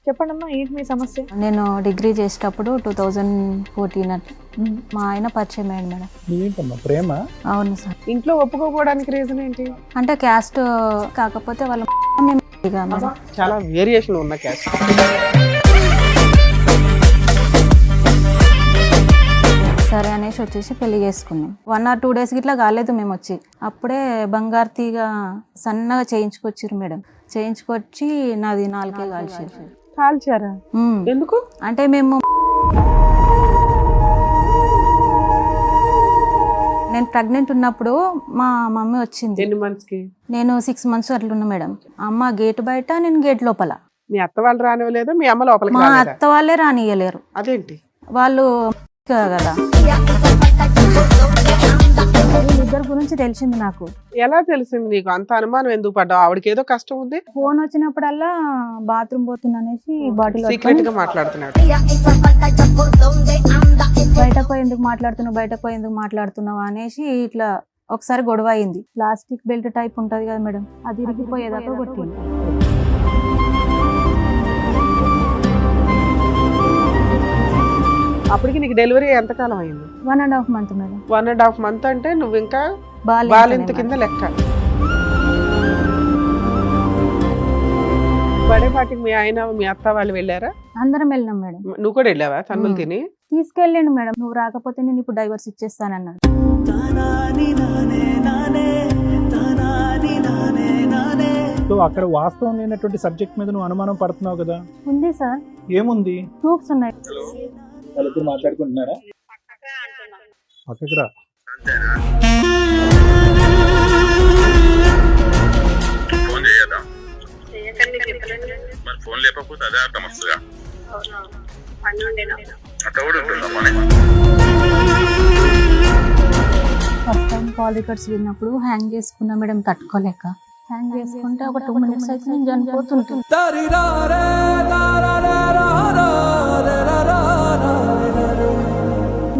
చెప్పండమ్మా, ఏంటి మీ సమస్య? నేను డిగ్రీ చేసేటప్పుడు 2014 మా ఆయన పరిచయం అయ్యాడు మేడం. ఏంటమ్మా ప్రేమ? అవును సార్. ఇంట్లో ఒప్పుకోకపోవడానికి రీజన్ ఏంటి? అంటే క్యాస్ట్ కాకపోతే వాళ్ళ మేము మేడం. చాలా వేరియేషన్ ఉన్న క్యాస్ట్. సరే అనేసి వచ్చేసి పెళ్లి చేసుకున్నాం. 1 or 2 days ఇట్లా కాలేదు మేము వచ్చి. అప్పుడే బంగారు తీగ సన్నగా చేయించుకొచ్చారు మేడం. చేయించుకొచ్చి నాది 4 కాల్చారు. కాల్చారా? ఎందుకు? అంటే మేము నేను ప్రెగ్నెంట్ ఉన్నప్పుడు మా మమ్మీ వచ్చింది. ఎన్ని మంత్స్ కి? నేను 6 months అట్లున్నా మేడం. అమ్మ గేట్ బయట, నేను గేట్ లోపల. మీ అత్త వాళ్ళు రానివ్వలేదు, మీ అమ్మ లోపలికి మా రాలేదా? అత్త వాళ్ళే రానియలేరు. అదేంటి? వాళ్ళు కదా. వీళ్ళిద్దరి గురించి తెలిసింది నాకు. ఎలా తెలిసింది నీకు? అంత అనుమానం ఎందుకు పడ్డావు? ఆవిడకి ఏదో కష్టం ఉంది. ఫోన్ వచ్చినప్పుడల్లా బాత్రూమ్ పోతున్నా అనేసి బాటిల్ సీక్రెట్ గా మాట్లాడుతున్నాడు. బయటకు పోయి ఎందుకు మాట్లాడుతున్నావు అనేసి ఇట్లా ఒకసారి గొడవ అయింది. ప్లాస్టిక్ బెల్ట్ టైప్ ఉంటది కదా మేడం, అది ఇరిగిపోయేదాకా కొట్టింది. అప్పటికి నీకు డెలివరీ ఎంతకాలం అయింది? 1.5 months మేడం. 1.5 months అంటే నువ్వు ఇంకా బాలింత బాలింత కింద లెక్క. బడేపాటికి మీ ఆయన మీ అత్త వాళ్ళు వెళ్ళారా? అందరం వెళ్ళినాం మేడం. నువ్వు కూడా వెళ్ళావా తన్నులు తిని? తీసుకెళ్ళండి మేడం. నువ్వు రాకపోతే నేను ఇప్పుడు డైవర్స్ ఇచ్చేస్తానన్నాడు. సో అక్కడ వాస్తవం లేనటువంటి సబ్జెక్ట్ మీద నువ్వు అనుమానం పడుతున్నావు కదా? ఉంది సార్, ఏముంది? ప్రూఫ్స్ ఉన్నాయి. వాళ్ళిద్దరు మాట్లాడుకుంటున్నారా? పక్కకి రా. ఫోన్ చేయదా? మరి ఫోన్ లేకపోతే అదే అర్థం వస్తుందా? అట్లా కూడా ఉంటుందా పని? ఫస్ట్ టైం కాల్ రికార్డ్స్ విన్నప్పుడు హ్యాంగ్ చేసుకున్నా మేడం, తట్టుకోలేక. హ్యాంగ్ చేసుకుంటే ఒక 2 minutes అయితే నేను చనిపోతుంటాను.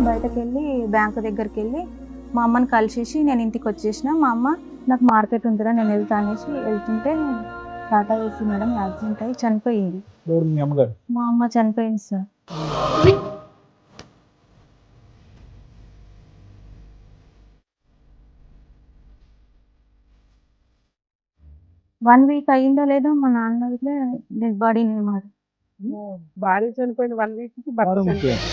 బయటకు వెళ్ళి బ్యాంక్ దగ్గరికి వెళ్ళి మా అమ్మని కలిసేసి నేను ఇంటికి వచ్చేసిన. మా అమ్మ నాకు మార్కెట్ ఉందిరా నేను వెళ్తా అనేసి వెళ్తుంటే టాటా వేసి మేడం యాక్సిడెంట్ అయ్యి చనిపోయింది. ఎవరు మీ అమ్మగారు? మా అమ్మ చనిపోయింది సార్. వన్ వీక్ అయిందో లేదో మా నాన్న డెడ్ బాడీని మాది. భార్య చనిపోయిన 1 week కి భర్త వారం చనిపోయాడు.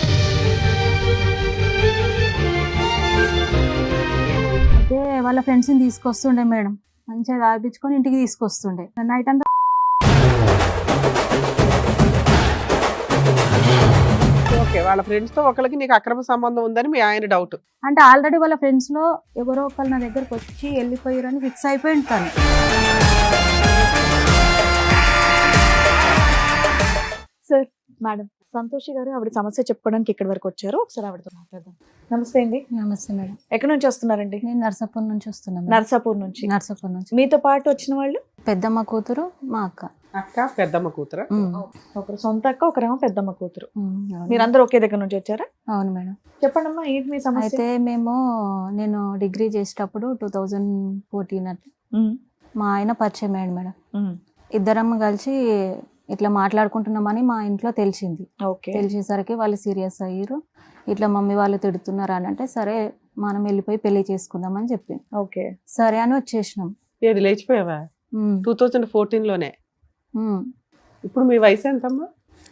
అయితే వాళ్ళ ఫ్రెండ్స్ని తీసుకొస్తుండే మేడం, మంచిగా తాగిపించుకొని ఇంటికి తీసుకొస్తుండే. నైట్ అంతా ఓకే, వాళ్ళ ఫ్రెండ్స్ తో ఒకరికి నీకు అక్రమ సంబంధం ఉందని మీ ఆయన డౌట్. అంటే ఆల్రెడీ వాళ్ళ ఫ్రెండ్స్ లో ఎవరో ఒకళ్ళు నా దగ్గరకు వచ్చి వెళ్ళిపోయారని ఫిక్స్ అయిపోయి ఉంటాను. సార్, మేడం సంతోషి గారు ఆవిడ సమస్య చెప్పుకోవడానికి ఇక్కడి వరకు వచ్చారు. ఒకసారి ఆవిడతో మాట్లాడదాం. నమస్తే అండి. నమస్తే మేడం. ఎక్కడి నుంచి వస్తున్నారండి? నేను నర్సాపూర్ నుంచి వస్తున్నాను. నర్సాపూర్ నుంచి. నర్సాపూర్ నుంచి. మీతో పాటు వచ్చిన వాళ్ళు? పెద్దమ్మ కూతురు, మా అక్క. అక్క, పెద్దమ్మ కూతురు. ఉమ్. ఒకరు సొంత అక్క, ఒకరేమో పెద్దమ్మ కూతురు. అవును. మీరందరూ ఒకే దగ్గర నుంచి వచ్చారా? అవును మేడం. చెప్పండమ్మా, ఏంటి మీ సమస్య? అయితే నేను డిగ్రీ చేసేటప్పుడు 2014 మా ఆయన పరిచయం అయ్యాడు మేడం. ఇద్దరం కలిసి ఇట్లా మాట్లాడుకుంటున్నామని మా ఇంట్లో తెలిసింది. ఓకే. తెలిసేసరికి వాళ్ళు సీరియస్ అయ్యారు. ఇట్లా మమ్మీ వాళ్ళు తిడుతున్నారు అని అంటే సరే మనం వెళ్ళిపోయి పెళ్లి చేసుకుందామని చెప్పింది. ఓకే, సరే అని వచ్చేసినాం. ఏది లేచిపోయావా? 2014 లోనే. ఇప్పుడు మీ వయసు ఎంతమ్మా?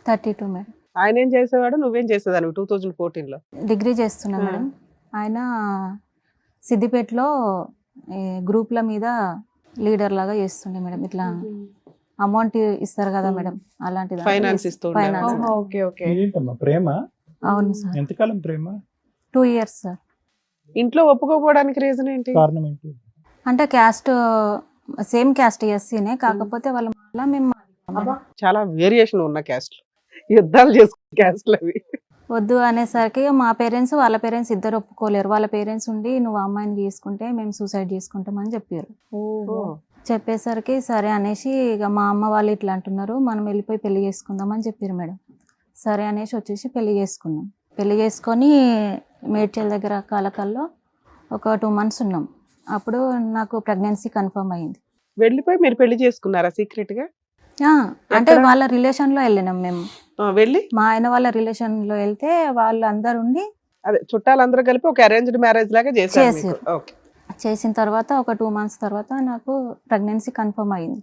32 మేడం. ఆయన ఏం చేసేవాడు, నువ్వేం చేసేదాన్ని 2014 లో? డిగ్రీ చేస్తున్నా మేడం. ఆయన సిద్దిపేటలో గ్రూప్ల మీద లీడర్ లాగా చేస్తుండే మేడం. ఇట్లా అమౌంట్ ఇస్తారు కదా మేడం, అలాంటిది ఫైనాన్స్ ఇస్తూ ఫైనాన్స్. Okay okay. ఏంటమ్మా ప్రేమ? అవును సార్. ఎంతకాలం ప్రేమ? 2 years సార్. ఇంట్లో ఒప్పుకోకపోవడానికి రీజన్ ఏంటి? కారణం ఏంటి? అంటే క్యాస్ట్ సేమ్ క్యాస్ట్ ఎస్సీనే, కాకపోతే వాళ్ళ మళ్ళీ మేము చాలా వేరియేషన్ ఉన్న క్యాస్ట్, యుద్ధాలు చేసుకునే క్యాస్ట్లు అవి. వద్దు అనేసరికి మా పేరెంట్స్ వాళ్ళ పేరెంట్స్ ఇద్దరు ఒప్పుకోలేరు. వాళ్ళ పేరెంట్స్ ఉండి నువ్వు అమ్మాయిని చేసుకుంటే మేము సూసైడ్ చేసుకుంటామని చెప్పారు. చెప్పేసరికి సరే అనేసి ఇక మా అమ్మ వాళ్ళు ఇట్లా అంటున్నారు, మనం వెళ్ళిపోయి పెళ్లి చేసుకుందామని చెప్పారు మేడం. సరే అనేసి వచ్చేసి పెళ్లి చేసుకున్నాం. పెళ్లి చేసుకొని మేడ్చల్ దగ్గర కాలకల్లో ఒక 2 months ఉన్నాం. అప్పుడు నాకు ప్రెగ్నెన్సీ కన్ఫర్మ్ అయింది. వెళ్ళిపోయి మీరు పెళ్లి చేసుకున్నారా సీక్రెట్ గా? ఆ, అంటే ఎక్కడ? వాళ్ళ రిలేషన్ లో వెళ్ళినాం మేము. వెళ్ళి మా ఆయన వాళ్ళ రిలేషన్ లో వెళ్తే వాళ్ళు అందరు ఉండి అదే చుట్టాలందరూ కలిపి ఒక అరేంజ్డ్ మ్యారేజ్ లాగా చేశారు మీకు. చేశారు. ఓకే. చేసిన తర్వాత ఒక 2 months తర్వాత నాకు ప్రెగ్నెన్సీ కన్ఫర్మ్ అయింది.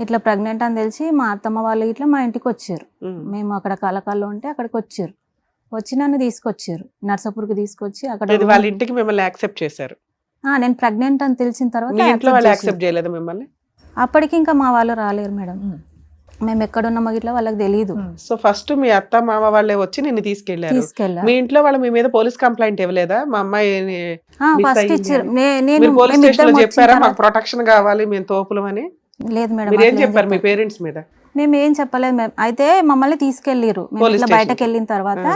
ఇట్లా ప్రెగ్నెంట్ అని తెలిసి మా అత్తమ్మ వాళ్ళు ఇట్లా మా ఇంటికి వచ్చారు. మేము అక్కడ కలకాల్లో ఉంటే అక్కడికి వచ్చారు. వచ్చి నన్ను తీసుకొచ్చారు, నర్సాపూర్కి తీసుకొచ్చి అక్కడ ఇది వాళ్ళ ఇంటికి మిమ్మల్ని యాక్సెప్ట్ చేశారు. నేను ప్రెగ్నెంట్ అని తెలిసిన తర్వాత మీ ఇంట్లో వాళ్ళు accept యాక్సెప్ట్ చేశారు. చేయలేదు మిమ్మల్ని? అప్పటికి ఇంకా మా వాళ్ళు రాలేరు మేడం. మేము ఎక్కడున్నామో ఇట్లా వాళ్ళకి తెలియదు. సో ఫస్ట్ మీ అత్త మామ వాళ్ళే వచ్చి నిన్ను తీసుకెళ్లారు. తీసుకెళ్ళా మీ ఇంట్లో వాళ్ళు మీ మీద పోలీస్ కంప్లైంట్ ఇవ్వలేదా? మా అమ్మాయి miss ఫస్ట్ అయ్యింది ఇచ్చారు. అని. నేను మీరు పోలీస్ స్టేషన్ లో మేమిద్దరం వచ్చిన చెప్పారా మాకు తర్వాత- ప్రొటెక్షన్ కావాలి మేము తోపులం అని? లేదు మేడం, మీరు ఏం అట్లా ఏం చెప్పారు మీ చెప్పలేదు. పేరెంట్స్ మీద? మేము ఏం చెప్పలేదు మేడం. అయితే మమ్మల్ని తీసుకెళ్ళిరు. మేము పోలీస్ ఇట్లా స్టేషన్ బయటకు వెళ్ళిన తర్వాత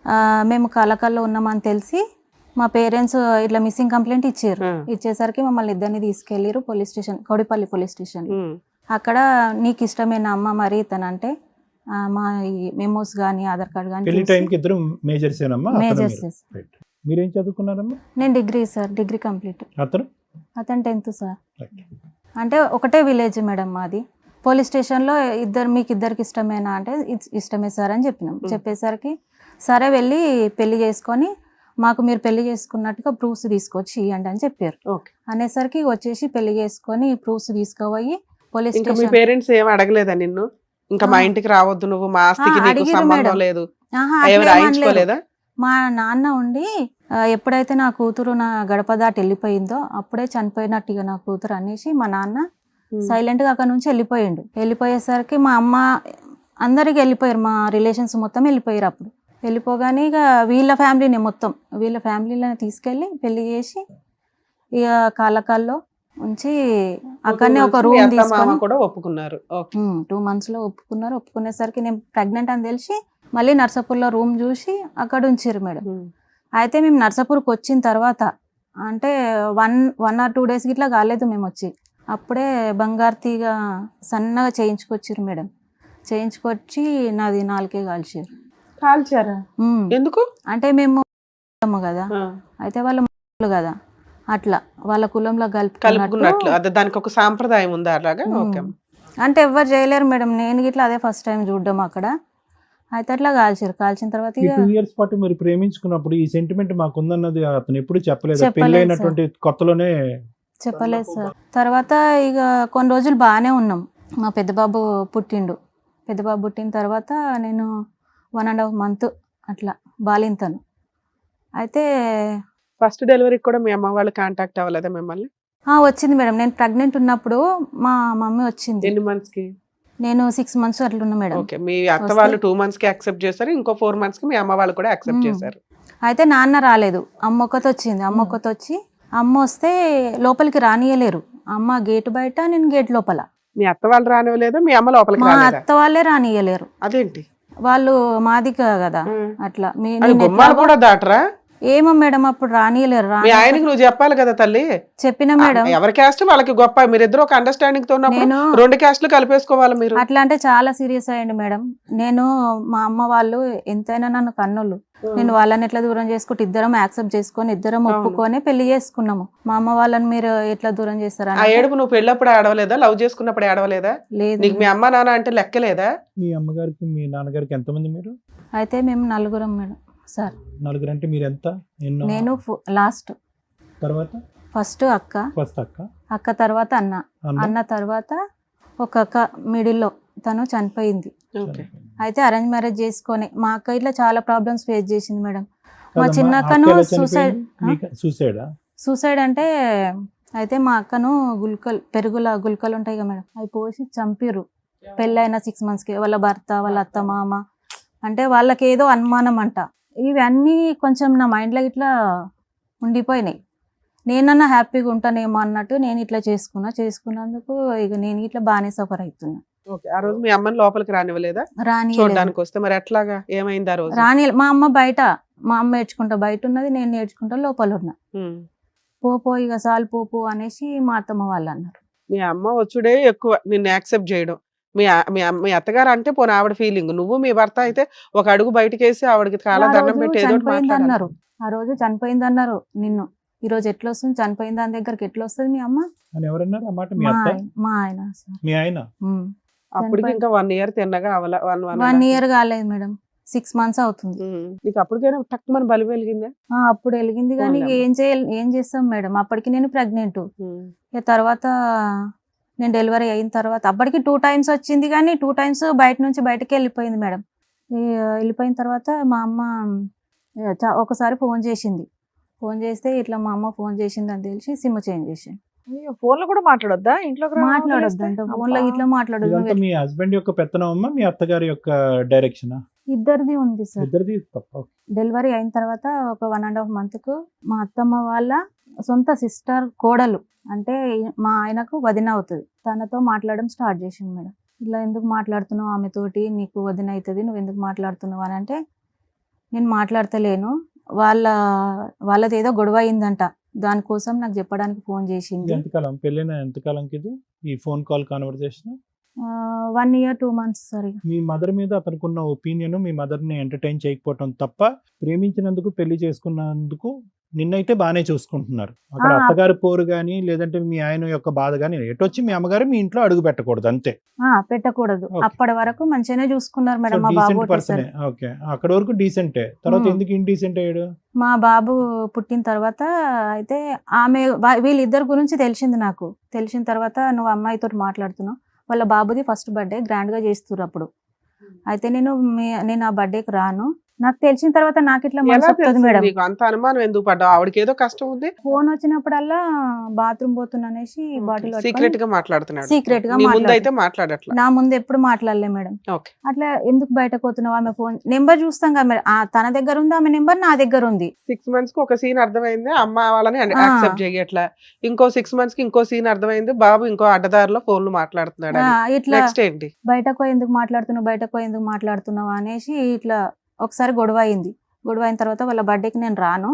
ఆ. మేము కలకల్లో ఉన్నామని తెలిసి మా పేరెంట్స్ ఇట్లా మిస్సింగ్ కంప్లైంట్ ఇచ్చారు. ఆ. ఇచ్చేసరికి మమ్మల్ని ఇద్దరిని తీసుకెళ్ళిరు police station, Kowdipalli police station. ఉమ్. అక్కడ నీకు ఇష్టమైన అమ్మ మరి ఇతనంటే మా మెమోస్ కానీ ఆధార్ కార్డ్ పెళ్లి కానీ టైంకి ఇద్దరు మేజర్స్ ఏనమ్మా? అతను మేజర్స్. మీరు? Right. మీరేం చదువుకున్నారమ్మా? నేను డిగ్రీ సార్, డిగ్రీ కంప్లీట్. అతను అతను 10th సార్. Right. అంటే ఒకటే విలేజ్ మేడం మాది. పోలీస్ స్టేషన్లో మీకు ఇద్దరికి ఇష్టమేనా అంటే ఇష్టమే సార్ అని చెప్పినాం. చెప్పేసరికి సరే వెళ్ళి పెళ్లి చేసుకొని మాకు మీరు పెళ్లి చేసుకున్నట్టుగా ప్రూఫ్స్ తీసుకొచ్చి ఇవ్వండి అని చెప్పారు. Okay. అనేసరికి వచ్చేసి పెళ్లి చేసుకొని ప్రూఫ్స్ తీసుకుపోయి పోలీస్ ఇంకా మీ స్టేషన్. పేరెంట్స్ ఏం అడగలేదా నిన్ను? ఇంకా మా ఇంటికి రావద్దు నువ్వు, మా ఆస్తికి నీకు అడిగిరు సంబంధం మేడం. లేదు, ఆహా, ఏమి అట్లా ఏమనలేదు. రాయించుకోలేదా? మా నాన్న ఉండి ఎప్పుడైతే నా కూతురు నా గడప దాటి వెళ్ళిపోయిందో అప్పుడే చనిపోయినట్టుగా నా కూతురు అనేసి మా నాన్న సైలెంట్ గా అక్కడ నుంచి వెళ్ళిపోయిండు. వెళ్ళిపోయేసరికి మా అమ్మ అందరికి వెళ్ళిపోయారు, మా రిలేషన్స్ మొత్తం వెళ్ళిపోయారు. అప్పుడు వెళ్ళిపోగానే ఇక వీళ్ళ ఫ్యామిలీని మొత్తం వీళ్ళ ఫ్యామిలీని తీసుకెళ్ళి పెళ్లి చేసి ఇక కాళ్ళకాల్లో ఉంచి అక్కడనే ఒక మీ రూమ్ అత్త మామ తీసుకొని కూడా ఒప్పుకున్నారు. ఓకే. 2 months లో ఒప్పుకున్నారు. ఒప్పుకునేసరికి నేను ప్రెగ్నెంట్ అని తెలిసి మళ్ళీ నర్సాపూర్లో రూమ్ చూసి అక్కడ ఉంచారు మేడం. అయితే మేము నర్సాపూర్కి వచ్చిన తర్వాత అంటే 1 or 2 days ఇట్లా కాలేదు మేము వచ్చి. అప్పుడే బంగారు తీగ సన్నగా చేయించుకొచ్చారు మేడం. చేయించుకొచ్చి నాది 4 కాల్చారు. కాల్చారా? ఎందుకు? అంటే మేము కదా, అయితే వాళ్ళ కదా అట్లా వాళ్ళ కులంలో కలుపుకున్నట్లు అదే దానికి ఒక సాంప్రదాయం ఉందా అలాగా? ఓకే. అంటే ఎవరు చేయలేరు మేడం. నేను ఇట్లా అదే ఫస్ట్ టైం చూడడం అక్కడ. అయితే అట్లా కాల్చారు. కాల్చిన తర్వాత ఈ ఇక 2 years పాటు మీరు ప్రేమించుకున్నప్పుడు ఈ సెంటిమెంట్ మాకుందన్నది అతను ఎప్పుడు చెప్పలేదు? చెప్పలేదు పెళ్ళైనటువంటి కొత్తలోనే చెప్పలేదు సార్. తర్వాత ఇక కొన్ని రోజులు బాగానే ఉన్నాం. మా పెద్ద బాబు పుట్టిండు. పెద్ద బాబు పుట్టిన తర్వాత నేను 1.5 month అట్లా బాలింతను. అయితే ఫస్ట్ డెలివరీకి కూడా మీ అమ్మ వాళ్ళు కాంటాక్ట్ అవ్వలేదా మిమ్మల్ని? వచ్చింది మేడం. నేను ప్రెగ్నెంట్ ఉన్నప్పుడు మా మమ్మీ వచ్చింది. ఎన్ని మంత్స్ కి? నేను 6 months అట్లా ఉన్నా మేడం. ఓకే. మీ అత్త వాళ్ళు 2 months కి యాక్సెప్ట్ చేశారు, ఇంకో 4 months కి మీ అమ్మ వాళ్ళు కూడా యాక్సెప్ట్ చేశారు. అయితే నాన్న రాలేదు, అమ్మ ఒక్కతో వచ్చింది. అమ్మ ఒక్కతో వచ్చి అమ్మ వస్తే లోపలికి రానియలేరు. అమ్మ గేట్ బయట, నేను గేట్ లోపల. మీ అత్త వాళ్ళు రానివ్వలేదా? మీ అమ్మ లోపలికి మా రాలేదా? అత్త వాళ్ళే రానియలేరు. అదేంటి? వాళ్ళు మాది కదా అట్లా. అది గుమ్మాలు కూడా దాటరా? ఏమో మేడం అప్పుడు రానియలేరు. మీ ఆయనకి నువ్వు చెప్పాలి కదా తల్లి. చెప్పిన మేడం, ఎవరి క్యాస్ట్ వాళ్ళకి గొప్ప, మీరిద్దరు ఒక అండర్స్టాండింగ్ తో ఉన్నప్పుడు నేను 2 క్యాస్ట్లు కలిపేసుకోవాలి మీరు. అట్లా అంటే చాలా సీరియస్ అయ్యండి మేడం. నేను మా అమ్మ వాళ్ళు ఎంతైనా నన్ను కన్నోళ్ళు. నేను వాళ్ళని ఎట్లా దూరం చేసుకుంటే ఇద్దరం యాక్సెప్ట్ చేసుకొని ఇద్దరం ఒప్పుకొని పెళ్లి చేసుకున్నాము. మా అమ్మ వాళ్ళని మీరు ఎట్లా దూరం చేస్తారా? ఆ ఏడుపు నువ్వు పెళ్ళప్పుడు ఆడవలేదా? లవ్ చేసుకున్నప్పుడు ఆడవలేదా? లేదు. నీకు మీ అమ్మ నాన్న అంటే లెక్కలేదా? మీ అమ్మగారికి మీ నాన్నగారికి ఎంతమంది మీరు? అయితే మేము 4 మేడం సార్. 4 అంటే మీరు ఎంత? ఎన్నో? నేను లాస్ట్. తర్వాత ఫస్ట్ అక్క, అక్క తర్వాత అన్న తర్వాత ఒక అక్క మిడిల్లో తను చనిపోయింది. ఓకే. అయితే అరేంజ్ మ్యారేజ్ చేసుకొని మా అక్క ఇట్లా చాలా ప్రాబ్లమ్స్ ఫేస్ చేసింది మేడం. మా చిన్న అక్కను సూసైడ్ అంటే అయితే మా అక్కను పెరుగుల ఉంటాయి కదా మేడం, అవి పోసి చంపిర్రు. పెళ్ళైన 6 months కి వాళ్ళ భర్త, వాళ్ళ అత్త మామ అంటే వాళ్ళకి ఏదో అనుమానం అంట. ఇవన్నీ కొంచెం నా మైండ్లో ఇట్లా ఉండిపోయినాయి. నేనన్నా హ్యాపీగా ఉంటానేమో అన్నట్టు నేను ఇట్లా చేసుకున్నందుకు ఇక నేను ఇట్లా బాగానే సఫర్ అవుతున్నా. ఓకే. ఆ రోజు మీ అమ్మని లోపలికి రానివ్వలేదా? చూడడానికి వస్తే మరి ఎట్లాగా ఏమైంది ఆ రోజు? మా అమ్మ బయట, మా అమ్మ ఏడ్చుకుంటా బయట ఉన్నది, నేను నేర్చుకుంటా లోపల ఉన్నా. పో ఇక సాల్ పో అనేసి మా అత్తమ్మ వాళ్ళు అన్నారు. మీ అమ్మ వచ్చుడే ఎక్కువ నిన్ను యాక్సెప్ట్ చేయడం. మీ అత్తగారు అంటే పోనీ ఆవిడ ఫీలింగ్, నువ్వు మీ భర్త అయితే ఒక అడుగు బయటకు వేసి ఆవిడకి చాలా దండం పెట్టి ఏదో అన్నారు. ఆ రోజు చనిపోయింది అన్నారు. నిన్ను ఈ రోజు ఎట్లా వస్తుంది, చనిపోయిన దాని దగ్గరికి ఎట్లా వస్తుంది మీ అమ్మ అని ఎవరన్నారు? మా ఆయన. మీ ఆయన అప్పటికి ఇంకా 1 year తిన్నగా అవల 1 year కాలేదు మేడం, 6 months అవుతుంది. నీకు అప్పటికైనా టక్ మన బలి వెలిగిందా? అప్పుడు వెలిగింది కానీ ఇక ఏం చేస్తాం మేడం, అప్పటికి నేను ప్రెగ్నెంట్. ఇక తర్వాత నేను డెలివరీ అయిన తర్వాత అప్పటికి 2 times వచ్చింది కానీ 2 times బయట నుంచి బయటకి వెళ్ళిపోయింది మేడం. వెళ్ళిపోయిన తర్వాత మా అమ్మ ఒకసారి ఫోన్ చేసింది. ఫోన్ చేస్తే ఇట్లా మా అమ్మ ఫోన్ చేసింది అని తెలిసి సిమ్ చేంజ్ చేసాను. ఫోన్ లో కూడా మాట్లాడొద్దా? ఇంట్లో మాట్లాడొద్దు అంట, ఫోన్ లో ఇట్లా మాట్లాడొద్దు. ఇదంతా మీ హస్బెండ్ యొక్క పెత్తనం అమ్మా, మీ అత్తగారి యొక్క డైరెక్షన్? ఇద్దరిది ఉంది సార్. ఇద్దరిది తప్ప. డెలివరీ అయిన తర్వాత ఒక 1.5 month కు మా అత్తమ్మ వాళ్ళ సొంత సిస్టర్ కోడలు, అంటే మా ఆయనకు వదిన అవుతుంది, తనతో మాట్లాడడం స్టార్ట్ చేసింది మేడం. ఇట్లా ఎందుకు మాట్లాడుతున్నావు ఆమెతోటి, నీకు వదిన అవుతుంది, నువ్వు ఎందుకు మాట్లాడుతున్నావు అని అంటే నేను మాట్లాడతలేను, వాళ్ళది ఏదో గొడవ అయిందంట, దానికోసం నాకు చెప్పడానికి ఫోన్ చేసింది. ఎంతకాలం పెళ్ళైన ఎంతకాలంకి ఇది ఈ phone call conversation? 1 year 2 months sir. మీ మదర్ మీద అతనికి ఉన్న ఒపీనియన్, మీ మదర్ ని ఎంటర్టైన్ చేయకపోవటం తప్ప, ప్రేమించినందుకు పెళ్లి చేసుకున్నందుకు నిన్నైతే బాగానే చూసుకుంటున్నారు. అక్కడ అత్తగారి పోరు గానీ లేదంటే మీ ఆయన యొక్క బాధ గానీ ఎటొచ్చి మీ అమ్మగారు మీ ఇంట్లో అడుగు పెట్టకూడదు అంతే. పెట్టకూడదు. అప్పటి వరకు మంచిగానే చూసుకున్నారు మేడం. మా బాబు పర్సనే. ఓకే, అక్కడ వరకు డీసెంటే. తర్వాత ఎందుకు ఇండీసెంట్ అయ్యాడు? మా బాబు పుట్టిన తర్వాత అయితే వీళ్ళిద్దరి గురించి తెలిసింది నాకు. తెలిసిన తర్వాత నువ్వు అమ్మాయితో మాట్లాడుతున్నావు, వాళ్ళ బాబుది ఫస్ట్ బర్త్డే గ్రాండ్ గా చేస్తున్నారు అప్పుడు. అయితే నేను ఆ బర్త్డేకి రాను, నాకు తెలిసిన తర్వాత నాకు ఇట్లా మేడం. అంత అనుమానం ఎందుకు పడ్డావు? ఆవిడకి ఏదో కష్టం ఉంది. ఫోన్ వచ్చినప్పుడల్లా బాత్రూమ్ పోతున్నా అనేసి బాటిల్ సీక్రెట్ గా మాట్లాడుతున్నాడు. సీక్రెట్ గా మాట్లాడట్లా. నా ముందు ఎప్పుడు మాట్లాడలే మేడం. అట్లా ఎందుకు బయటకు పోతున్నావు, ఆమె ఫోన్ నెంబర్ చూస్తాం కదా మేడం, తన దగ్గర ఉంది ఆమె నెంబర్, నా దగ్గర ఉంది. 6 months కి ఒక సీన్ అర్థమైంది, అమ్మ వాళ్ళని యాక్సెప్ట్ చేయట్లా. ఇంకో 6 months కి ఇంకో సీన్ అర్థమైంది, బాబు ఇంకో అడ్డదారిలో ఫోన్ మాట్లాడుతున్నాడు. ఇట్లా నెక్స్ట్ ఏంటి? బయటకు ఎందుకు మాట్లాడుతున్నావు అనేసి ఇట్లా ఒకసారి గొడవ అయింది. గొడవ అయిన తర్వాత వాళ్ళ బర్త్డేకి నేను రాను,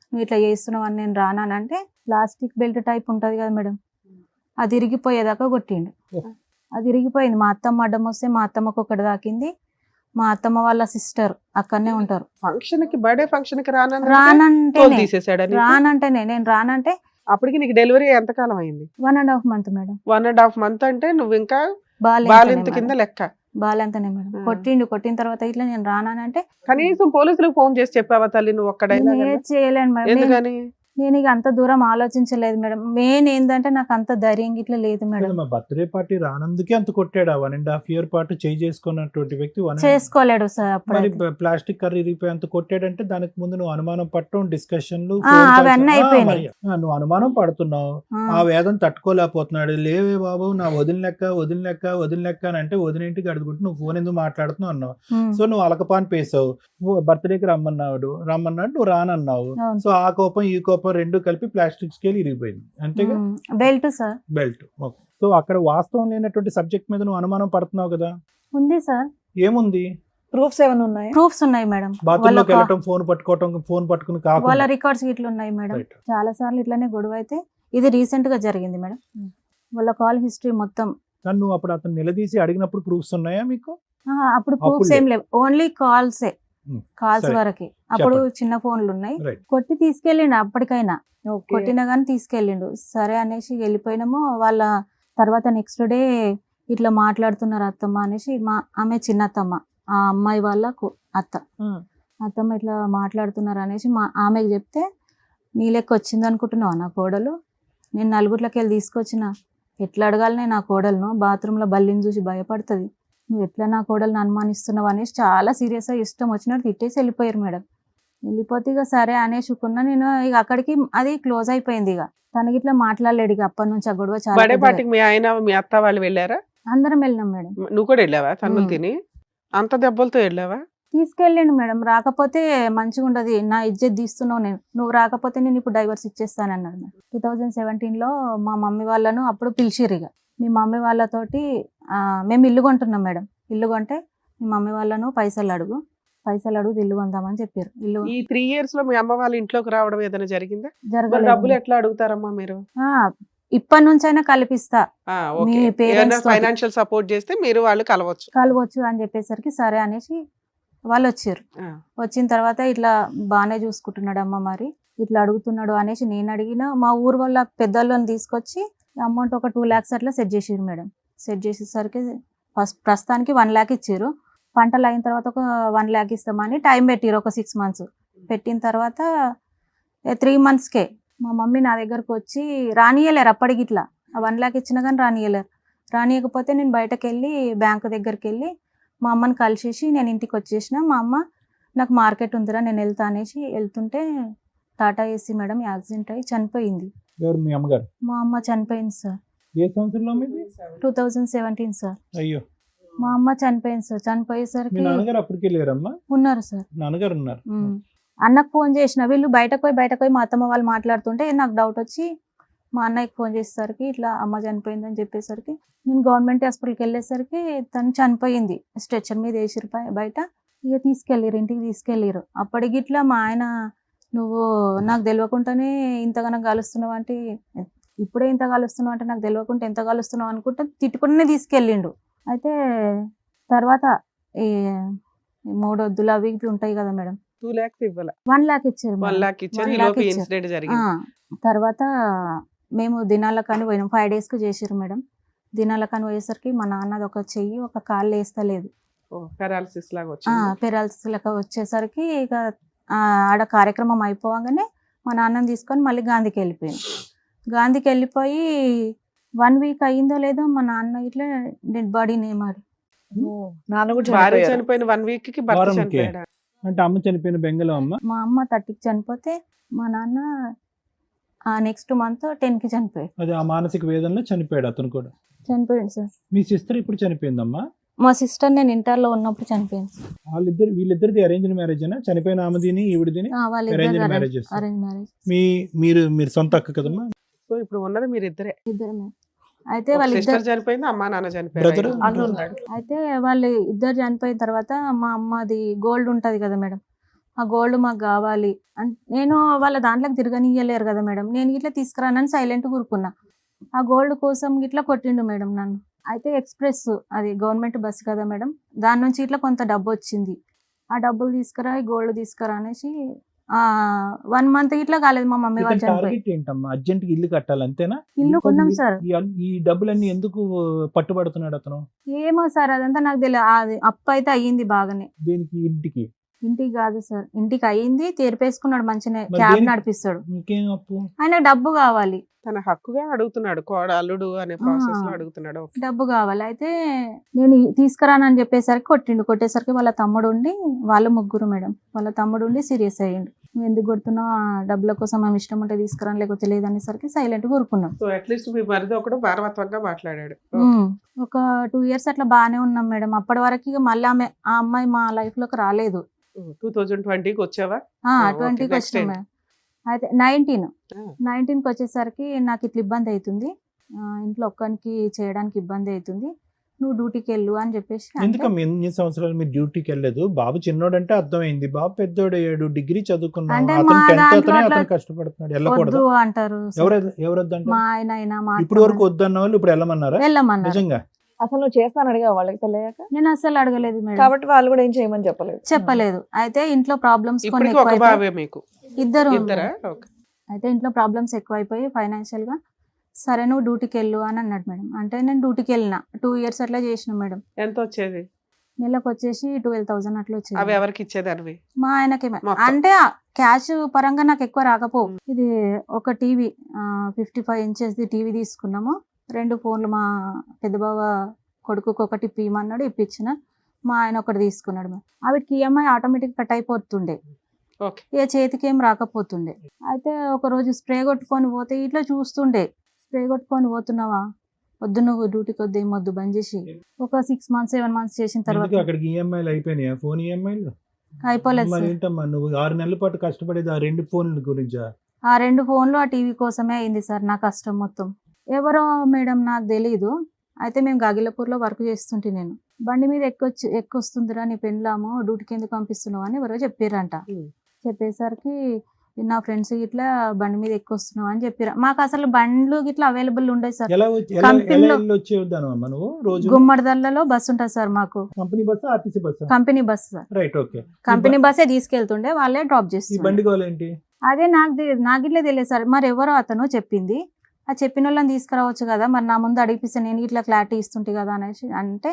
నువ్వు ఇట్లా చేస్తున్నావు అని నేను రాను అని అంటే ప్లాస్టిక్ బెల్ట్ టైప్ ఉంటుంది కదా మేడం, అది ఇరిగిపోయేదాకా కొట్టిండు. అది ఇరిగిపోయింది. మా అత్తమ్మ అడ్డం వస్తే మా అత్తమ్మకు ఒకటి దాకింది. మా అత్తమ్మ వాళ్ళ సిస్టర్ అక్కడనే ఉంటారు. బర్త్డే ఫంక్షన్ కి రానంటేనే నేను రానంటే అప్పటికి నీకు డెలివరీ ఎంత కాలం అయింది? 1.5 month మేడం. 1.5 month అంటే నువ్వు ఇంకా బాలింత కింద లెక్క. బాలంతనే మేడం. కొట్టిన తర్వాత ఇట్లా నేను రానంటే కనీసం పోలీసులకు ఫోన్ చేసి చెప్పావా తల్లి నువ్వు ఒక్కడైనా? చేయలేను మేడం. ఎందుకని? నేను ఇక అంత దూరం ఆలోచించలేదు మేడం. మెయిన్ ఏంటంటే నాకు అంత ధైర్యం ఇట్లా లేదు మేడం. బర్త్డే పార్టీ రానందుకే అంత కొట్టాడా? 1.5 year పాటు చేయి చేసుకున్నటువంటి వ్యక్తి చేసుకోలేడు సార్. అప్పుడు ప్లాస్టిక్ కర్రీ ఇరిగిపోయి అంత కొట్టాడంటే దానికి ముందు నువ్వు అనుమానం పట్టడం, డిస్కషన్లు, అవన్నీ అయిపోయినాయి. నువ్వు అనుమానం పడుతున్నావు, ఆ వేదన తట్టుకోలేకపోతున్నాడు. లేవే బాబు నా వదిలినెక్క అని అంటే వదిలేంటికి అడుగుంటే నువ్వు ఫోన్ ఎందుకు మాట్లాడుతున్నావు అన్నావు. సో నువ్వు అలకపాన్ పేసావు, బర్త్డేకి రమ్మన్నాడు, నువ్వు రానన్నావు. సో ఆ కోపం ఈ కోపం రెండు కలిపి ప్లాస్టిక్ స్కేల్ ఇరిగిపోయింది అంతేగా. Belt sir, belt. సో అక్కడ వాస్తవం లేనటువంటి సబ్జెక్ట్ మీద నువ్వు అనుమానం పడుతున్నావు కదా? ఉంది సార్. ఏముంది? ప్రూఫ్స్ ఏమైనా ఉన్నాయి? ప్రూఫ్స్ ఉన్నాయి మేడం. బాత్రూమ్ లోకి వెళ్ళటం, ఫోన్ పట్టుకుని వాళ్ళ రికార్డ్స్ ఇట్లా ఉన్నాయి మేడం. చాలా సార్లు ఇట్లానే గొడవ అయితే ఇది రీసెంట్ గా జరిగింది మేడం. వాళ్ళ కాల్ హిస్టరీ మొత్తం. కానీ నువ్వు అప్పుడు అతను నిలదీసి అడిగినప్పుడు ప్రూఫ్స్ ఉన్నాయా మీకు? అప్పుడు ప్రూఫ్స్ ఏం లేవు, ఓన్లీ కాల్స్ వరకే. అప్పుడు చిన్న ఫోన్లు ఉన్నాయి. కొట్టి తీసుకెళ్ళిండు, అప్పటికైనా కొట్టినా గానీ తీసుకెళ్ళిండు. సరే అనేసి వెళ్ళిపోయినాము. వాళ్ళ తర్వాత నెక్స్ట్ డే ఇట్లా మాట్లాడుతున్నారు అత్తమ్మ అనేసి, ఆమె చిన్న అత్తమ్మ, ఆ అమ్మాయి వాళ్ళ అత్తమ్మ ఇట్లా మాట్లాడుతున్నారు అనేసి ఆమెకి చెప్తే, నీ లెక్క వచ్చింది అనుకుంటున్నావు నా కోడలు, నేను నలుగురిలోకి వెళ్ళి తీసుకొచ్చిన, ఎట్లా అడగాలనే నా కోడలను, బాత్రూంలో బల్లిని చూసి భయపడుతుంది, నువ్వు ఎట్లా నా కోడలను అనుమానిస్తున్నావు అనేసి చాలా సీరియస్గా ఇష్టం వచ్చినట్టు తిట్టేసి వెళ్ళిపోయారు మేడం. వెళ్ళిపోతే ఇక సరే అనేసుకున్నా నేను. ఇక అక్కడికి అది క్లోజ్ అయిపోయింది. ఇక తనకి ఇట్లా మాట్లాడలేడు. ఇక అప్పటి నుంచి ఆ గొడవ చాలా. మీ ఆయన మీ అత్త వాళ్ళు వెళ్ళారా? అందరం వెళ్ళినాం మేడం. నువ్వు కూడా వెళ్ళావా? తన్నులు తిని అంత దెబ్బలతో వెళ్ళావా? తీసుకెళ్ళండి మేడం. రాకపోతే మంచిగా ఉండదు, నా ఇజ్జత్ తీస్తున్నావు, నువ్వు రాకపోతే నేను ఇప్పుడు డైవర్స్ ఇచ్చేస్తానన్నాడు. 2017లో మా మమ్మీ వాళ్ళను అప్పుడు పిలిచిర్రు. ఇక మీ మమ్మీ వాళ్ళతోటి మేము ఇల్లు కొంటున్నాం మేడం. ఇల్లు కొంటే మీ మమ్మీ వాళ్ళను పైసలు అడుగు ఇల్లు కొందామని చెప్పారు. ఇల్లు ఈ 3 years లో మీ అమ్మ వాళ్ళ ఇంట్లోకి రావడం ఏదైనా జరిగిందా? జరగలేదు. డబ్బులు ఎట్లా అడుగుతారమ్మా మీరు? ఇప్పటి నుంచైనా కలిపిస్తా, మీ పేరెంట్స్ ఫైనాన్షియల్ సపోర్ట్ చేస్తే మీరు వాళ్ళు కలవచ్చు అని చెప్పేసరికి సరే అనేసి వాళ్ళు వచ్చారు. వచ్చిన తర్వాత ఇట్లా బాగానే చూసుకుంటున్నాడు అమ్మ, మరి ఇట్లా అడుగుతున్నాడు అనేసి నేను అడిగిన. మా ఊరు వాళ్ళ పెద్దోళ్ళని తీసుకొచ్చి అమౌంట్ ఒక 2 lakhs అట్లా సెట్ చేసారు మేడం. సెట్ చేసేసరికి ప్రస్తుతానికి 1 lakh ఇచ్చారు. పంటలు అయిన తర్వాత ఒక 1 lakh ఇస్తామని టైం పెట్టిరు, ఒక 6 months. పెట్టిన తర్వాత 3 monthsకే మా మమ్మీ నా దగ్గరకు వచ్చి రానియలేరు అప్పటికి. ఇట్లా 1 lakh ఇచ్చినా కానీ రానియలేరు. రానియకపోతే నేను బయటకు వెళ్ళి బ్యాంకు దగ్గరికి వెళ్ళి మా అమ్మని కలిసేసి నేను ఇంటికి వచ్చేసిన. మా అమ్మ నాకు మార్కెట్ ఉందిరా నేను వెళ్తా అనేసి వెళ్తుంటే టాటా ఏసీ మేడం యాక్సిడెంట్ అయ్యి చనిపోయింది. ఎవరు మీ అమ్మగారు? మా అమ్మ చనిపోయింది సార్. ఏ సంవత్సరంలో మీది? 2017 సార్. అయ్యో, మా అమ్మ చనిపోయింది సార్. మీ చనిపోయేసరికి నాన్నగారు అప్పటికి వెళ్ళారమ్మా? ఉన్నారు సార్. నాన్నగారు ఉన్నారు. అన్నకు ఫోన్ చేసిన, వీళ్ళు బయటకు పోయి మా అత్తమ్మ వాళ్ళు మాట్లాడుతుంటే నాకు డౌట్ వచ్చి మా అన్నయ్యకి ఫోన్ చేసేసరికి ఇట్లా అమ్మ చనిపోయిందని చెప్పేసరికి నేను గవర్నమెంట్ హాస్పిటల్కి వెళ్ళేసరికి తను చనిపోయింది. స్ట్రెచర్ మీద వేసిరు బయట. ఇక తీసుకెళ్ళారు, ఇంటికి తీసుకెళ్ళారు. అప్పటికి ఇట్లా మా ఆయన నువ్వు నాకు తెలియకుండానే ఇంతగానో కలుస్తున్నావు అంటే, ఇప్పుడే ఇంత కలుస్తున్నావు అంటే నాకు తెలియకుండా ఎంత కలుస్తున్నావు అనుకుంటే తిట్టుకుంటూనే తీసుకెళ్ళిండు. అయితే తర్వాత ఈ 3 వద్దులు అవి ఇవి ఉంటాయి కదా మేడం, 2 lakhs ఇవ్వాల. 1 lakh ఇచ్చారు 1 మేడం. lakh ఇచ్చారు. 1 ఈ lakh లోపు ఇచ్చారు. ఇన్సిడెంట్ జరిగింది. తర్వాత మేము దినాలకని పోయినాం. 5 daysకి చేసారు మేడం. దినాలకని పోయేసరికి మా నాన్నది ఒక చెయ్యి ఒక కాళ్ళు వేస్తలేదు. పారాలసిస్ లాగా వచ్చింది. పెరాలసిస్ లెక్క వచ్చేసరికి ఇక ఆడ కార్యక్రమం అయిపోగానే మా నాన్నని తీసుకొని మళ్ళీ గాంధీకి వెళ్ళిపోయింది. గాంధీకి వెళ్ళిపోయి 1 week అయ్యిందో లేదో మా నాన్న ఇట్లా డెడ్ బాడీని ఏమాడు. నాన్న కూడా భార్య చనిపోయారు. చనిపోయిన 1 week కి భర్త వారంకి. చనిపోయాడు. అంటే అమ్మ చనిపోయిన బెంగళం అమ్మ. మా అమ్మ 30కి చనిపోతే మా నాన్న నెక్స్ట్ మంత్ 10కి చనిపోయాడు. అది ఆ మానసిక వేదనలో చనిపోయాడు అతను కూడా. చనిపోయాడు సార్. మీ సిస్టర్ ఇప్పుడు చనిపోయిందమ్మా? మా సిస్టర్ నేను ఇంటర్లో ఉన్నప్పుడు చనిపోయింది. వీళ్ళిద్దరిది అరేంజ్డ్ మ్యారేజ్ అయినా? చనిపోయిన ఆమెదిని ఈవిడిదిని అరేంజ్డ్ వాళ్ళిద్దరు మ్యారేజెస్. Arrange marriage. మీరు సొంత అక్క కదమ్మా? సో ఇప్పుడు ఉన్నది మీరు ఇద్దరే. ఇద్దరు. అయితే సిస్టర్ వాళ్ళిద్దరు చనిపోయింది, అమ్మా నాన్న Brother? చనిపోయారు. అన్న ఉన్నాడు. అయితే వాళ్ళు ఇద్దరు చనిపోయిన తర్వాత మా అమ్మది గోల్డ్ ఉంటది కదా మేడం, ఆ గోల్డ్ మాకు కావాలి అంటే నేను వాళ్ళ దాంట్లోకి తిరగనియలేరు కదా మేడం, నేను ఇట్లా తీసుకురానని సైలెంట్ కూరుకున్నా. ఆ గోల్డ్ కోసం ఇట్లా కొట్టిండు మేడం నన్ను. అయితే ఎక్స్ప్రెస్ అది గవర్నమెంట్ బస్ కదా మేడం, దాని నుంచి ఇట్లా కొంత డబ్బు వచ్చింది. ఆ డబ్బులు తీసుకురా, ఈ గోల్డ్ తీసుకురా అనేసి 1 month ఇట్లా కాలేదు మా మమ్మీ వాళ్ళు చనిపోయి. టార్గెట్ ఏంటమ్మా? అర్జెంట్ గా ఇల్లు కట్టాలి అంతేనా? ఇల్లు కొన్నాం సార్. ఈ డబ్బులన్నీ ఎందుకు పట్టుబడుతున్నాడు అతను? ఏమో సార్ అదంతా నాకు తెలియదు. అది అప్పు అయితే అయ్యింది బాగానే. దేనికి? ఇంటికి? ఇంటికి కాదు సార్, ఇంటికి అయ్యింది. తీర్పేసుకున్నాడు మంచిగా, మరి క్యాబ్ దేనికి? నడిపిస్తాడు. ఇంకేం అప్పు? ఆయన డబ్బు కావాలి. తన హక్కుగా అడుగుతున్నాడు, అల్లుడు అనే ప్రాసెస్ లో అడుగుతున్నాడు. డబ్బు కావాలి. అయితే నేను తీసుకురానని చెప్పేసరికి కొట్టేసరికి వాళ్ళ తమ్ముడు ఉండి, వాళ్ళు ముగ్గురు మేడం, వాళ్ళ తమ్ముడు ఉండి సీరియస్ అయ్యిండు. నువ్వు ఎందుకు కొడుతున్నావు, ఆ డబ్బుల కోసం మేము ఇష్టం ఉంటే తీసుకురాని లేకపోతే లేదనేసరికి సైలెంట్ కూరుకున్నాం. సో అట్లీస్ట్ మీ మరిది ఒకడు భారవత్వంగా మాట్లాడాడు. ఒక 2 years అట్లా బాగానే ఉన్నాం మేడం. అప్పటి వరకు ఇక మళ్ళీ ఆ అమ్మాయి మా లైఫ్ లోకి రాలేదు. 2020కి వచ్చావా? 20కి next వచ్చినాం time. మేడం. అయితే 19కి వచ్చేసరికి నాకు ఇట్లా ఇబ్బంది అవుతుంది, ఇంట్లో ఒక్కరికి చేయడానికి ఇబ్బంది అవుతుంది, నువ్వు డ్యూటీకి వెళ్ళు అని చెప్పేసి అంటే, ఎందుకమ్మా ఎన్ని సంవత్సరాలు మీరు డ్యూటీకి వెళ్ళలేదు? బాబు చిన్నోడంటే అర్థమైంది, బాబు పెద్దోడు 7 డిగ్రీ చదువుకున్నాడు, అంటే అతను మా 10th దాంట్లో అతనే, అట్లా అతను కష్టపడుతున్నాడు, వెళ్ళకూడదు. వద్దు అంటారు సార్. ఎవరొద్దంటారు? మా ఆయన అయినా మా ఇప్పుడు వరకు అత్తమ్మ వద్దన్న వాళ్ళు ఇప్పుడు వెళ్ళమన్నారా? వెళ్ళమన్నారు. నిజంగా? అసలు నువ్వు చేస్తాను అడిగా వాళ్ళకి తెలియక, నేను అసలు అడగలేదు మేడం, కాబట్టి వాళ్ళు కూడా ఏం చేయమని చెప్పలేదు. చెప్పలేదు. అయితే ఇంట్లో ప్రాబ్లమ్స్ కొన్ని ఇప్పటికి ఒక ఎక్కువైపోయి బాబే మీకు? ఇద్దరు ఇద్దరా? ఉన్నారు. ఓకే. అయితే ఇంట్లో ప్రాబ్లమ్స్ ఎక్కువైపోయి ఫైనాన్షియల్ గా, సరే నువ్వు డ్యూటీకి వెళ్ళు అని అన్నాడు మేడం. అంటే నేను డ్యూటీకి వెళ్ళిన 2 years అట్లా చేసిన మేడం. ఎంత వచ్చేది? నెలకు వచ్చేసి 12,000 అట్లా అవి వచ్చేది. ఎవరికి ఇచ్చేదానివి? మా ఆయనకి మొత్తం. అంటే క్యాష్ పరంగా నాకు ఎక్కువ రాకపో. ఇది ఒక టీవీ 55 inches టీవీ తీసుకున్నాము. 2 phones మా పెద్ద బావ కొడుకుకి ఒకటి ఇప్పిమన్నాడు, ఇప్పించిన. మా ఆయన ఒకటి తీసుకున్నాడు మేడం. వాటికి ఈఎంఐ ఆటోమేటిక్ కట్ అయిపోతుండే, ఓకే. ఏ చేతికి ఏం రాకపోతుండే. అయితే ఒక రోజు స్ప్రే కొట్టుకొని పోతే ఇట్లా చూస్తుండే, స్ప్రే కొట్టుకొని పోతున్నావా, వద్దు నువ్వు డ్యూటీకి వద్దు, ఏమొద్దు బంద్ చేసి. ఒక 6 months 7 months చేసిన తర్వాత ఎందుకు అక్కడికి ఈఎంఐలు అయిపోయినాయా? ఫోన్ ఈఎంఐలు అయిపోలేదు మరి సార్. ఏంటమ్మా నువ్వు 6 నెలల పాటు కష్టపడేది ఆ 2 ఫోన్ల గురించా? ఆ 2 phones ఆ టీవీ కోసమే అయింది సార్ నా కష్టం మొత్తం. ఎవరో మేడం నాకు తెలీదు. అయితే మేము గాగిలపూర్లో వర్క్ చేస్తుంటే నేను బండి మీద ఎక్కొస్తుందిరా నీ పెళ్ళాము, డ్యూటీకి ఎందుకు పంపిస్తున్నావు అని ఎవరో చెప్పారంట. చెప్పేసరికి నా ఫ్రెండ్స్ ఇట్లా బండి మీద ఎక్కొస్తున్నావు అని చెప్పారు. మాకు అసలు బండ్లు ఇట్లా అవైలబుల్ ఉండేది సార్. ఎలా కంపెనీలో వచ్చేదాను అమ్మా నువ్వు రోజు? గుమ్మడిదల్లలో బస్సు ఉంటుంది సార్ మాకు. Company bus, RTC bus? Company bus sir. Right, okay. Company బస్సే తీసుకెళ్తుండే, వాళ్ళే డ్రాప్ ఈ చేస్తుండే. బండి కావాలేంటి? అదే నాకు ఇట్లా తెలియదు సార్. మరి ఎవరో అతను చెప్పింది, ఆ చెప్పిన వాళ్ళని తీసుకురావచ్చు కదా, మరి నా ముందు అడిగిపిస్తే నేను ఇట్లా క్లారిటీ ఇస్తుంటే కదా అనేసి అంటే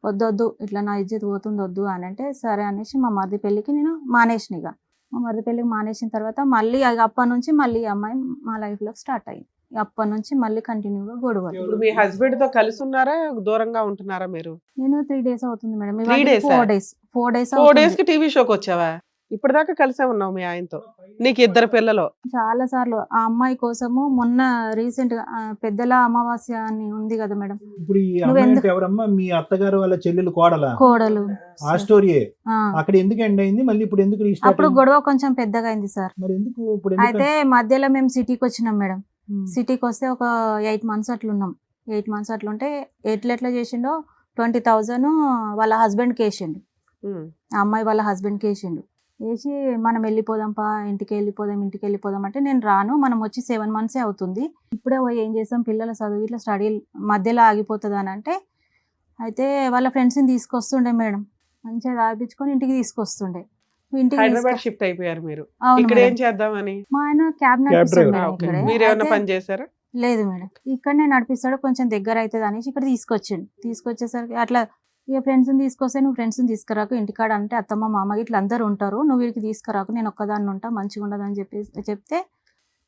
వద్దొద్దు ఇట్లా నా ఇజ్జత్ పోతుంది వద్దు అని అంటే సరే అనేసి మా మరిది పెళ్ళికి నేను మానేసిన ఇక. మా మరిది పెళ్ళికి మానేసిన తర్వాత మళ్ళీ అప్పటి నుంచి మళ్ళీ ఈ అమ్మాయి మా లైఫ్లో స్టార్ట్ అయింది. అప్పటి నుంచి మళ్ళీ కంటిన్యూగా గొడవలు. ఇప్పుడు మీ హస్బెండ్ తో కలిసి ఉన్నారా దూరంగా ఉంటున్నారా మీరు? నేను 3 days అవుతుంది మేడం. 3 days ఆ? 4 days 4 days 4 days కి టీవీ షోకి వచ్చావా? ఇప్పటిదాకా కలిసే ఉన్నావు మీ ఆయనతో, నీకు 2 పిల్లలు. చాలా సార్లు ఆ అమ్మాయి కోసము మొన్న రీసెంట్ గా పెద్దల అమావాస్య అని ఉంది కదా మేడం, ఇప్పుడు ఈ అమ్మాయి అంటే ఎవరమ్మా? మీ అత్తగారు వాళ్ళ చెల్లెలు కోడలా? కోడలు. ఆ స్టోరీయే ఆ, అక్కడ ఎందుకు ఎండ్ అయింది, మళ్ళీ ఇప్పుడు ఎందుకు రీస్టార్ట్ అప్పుడు గొడవ కొంచెం పెద్దగా అయింది సార్. మరి ఎందుకు ఇప్పుడు ఎందుకు? అయితే మధ్యలో మేము సిటీకి వచ్చినాం మేడం. సిటీకి వస్తే ఒక 8 months అట్లా ఉన్నాం. 8 months అట్లా ఉంటే ఎట్లా చేసిండో 20,000 వాళ్ళ హస్బెండ్కి వేసిండు. ఆ అమ్మాయి వాళ్ళ హస్బెండ్కి వేసిండు. వేసి మనం వెళ్ళిపోదాంపా, ఇంటికి వెళ్ళిపోదాం అంటే నేను రాను, మనం వచ్చి 7 months అవుతుంది, ఇప్పుడే పోయి ఏం చేస్తాం, పిల్లల చదువు ఇట్లా స్టడీ మధ్యలో ఆగిపోతుంది అని అంటే, అయితే వాళ్ళ ఫ్రెండ్స్ని తీసుకొస్తుండే మేడం, మంచిగా తాగిపించుకొని ఇంటికి తీసుకొస్తుండే. ఇంటికి హైదరాబాద్ షిఫ్ట్ అయిపోయారు మీరు. అవును ఇక్కడ మేడం. ఏం చేద్దామని? మా ఆయన క్యాబ్ driver. నడిపిస్తుండే ఓకే. ఇక్కడే. మీరు ఏమైనా అయితే- పని చేశారా? లేదు మేడం, ఇక్కడనే నడిపిస్తాడు, కొంచెం దగ్గర అవుతుంది అనేసి ఇక్కడ తీసుకొచ్చేసరికి అట్లా ఇక ఫ్రెండ్స్ని తీసుకొస్తే నువ్వు ఫ్రెండ్స్ని తీసుకురాకు ఇంటికాడ అంటే అత్తమ్మ మామ ఇట్లా అందరూ ఉంటారు, నువ్వు వీడికి తీసుకురాకు, నేను ఒక్కదాన్ని ఉంటా, మంచిగా ఉండదు అని చెప్తే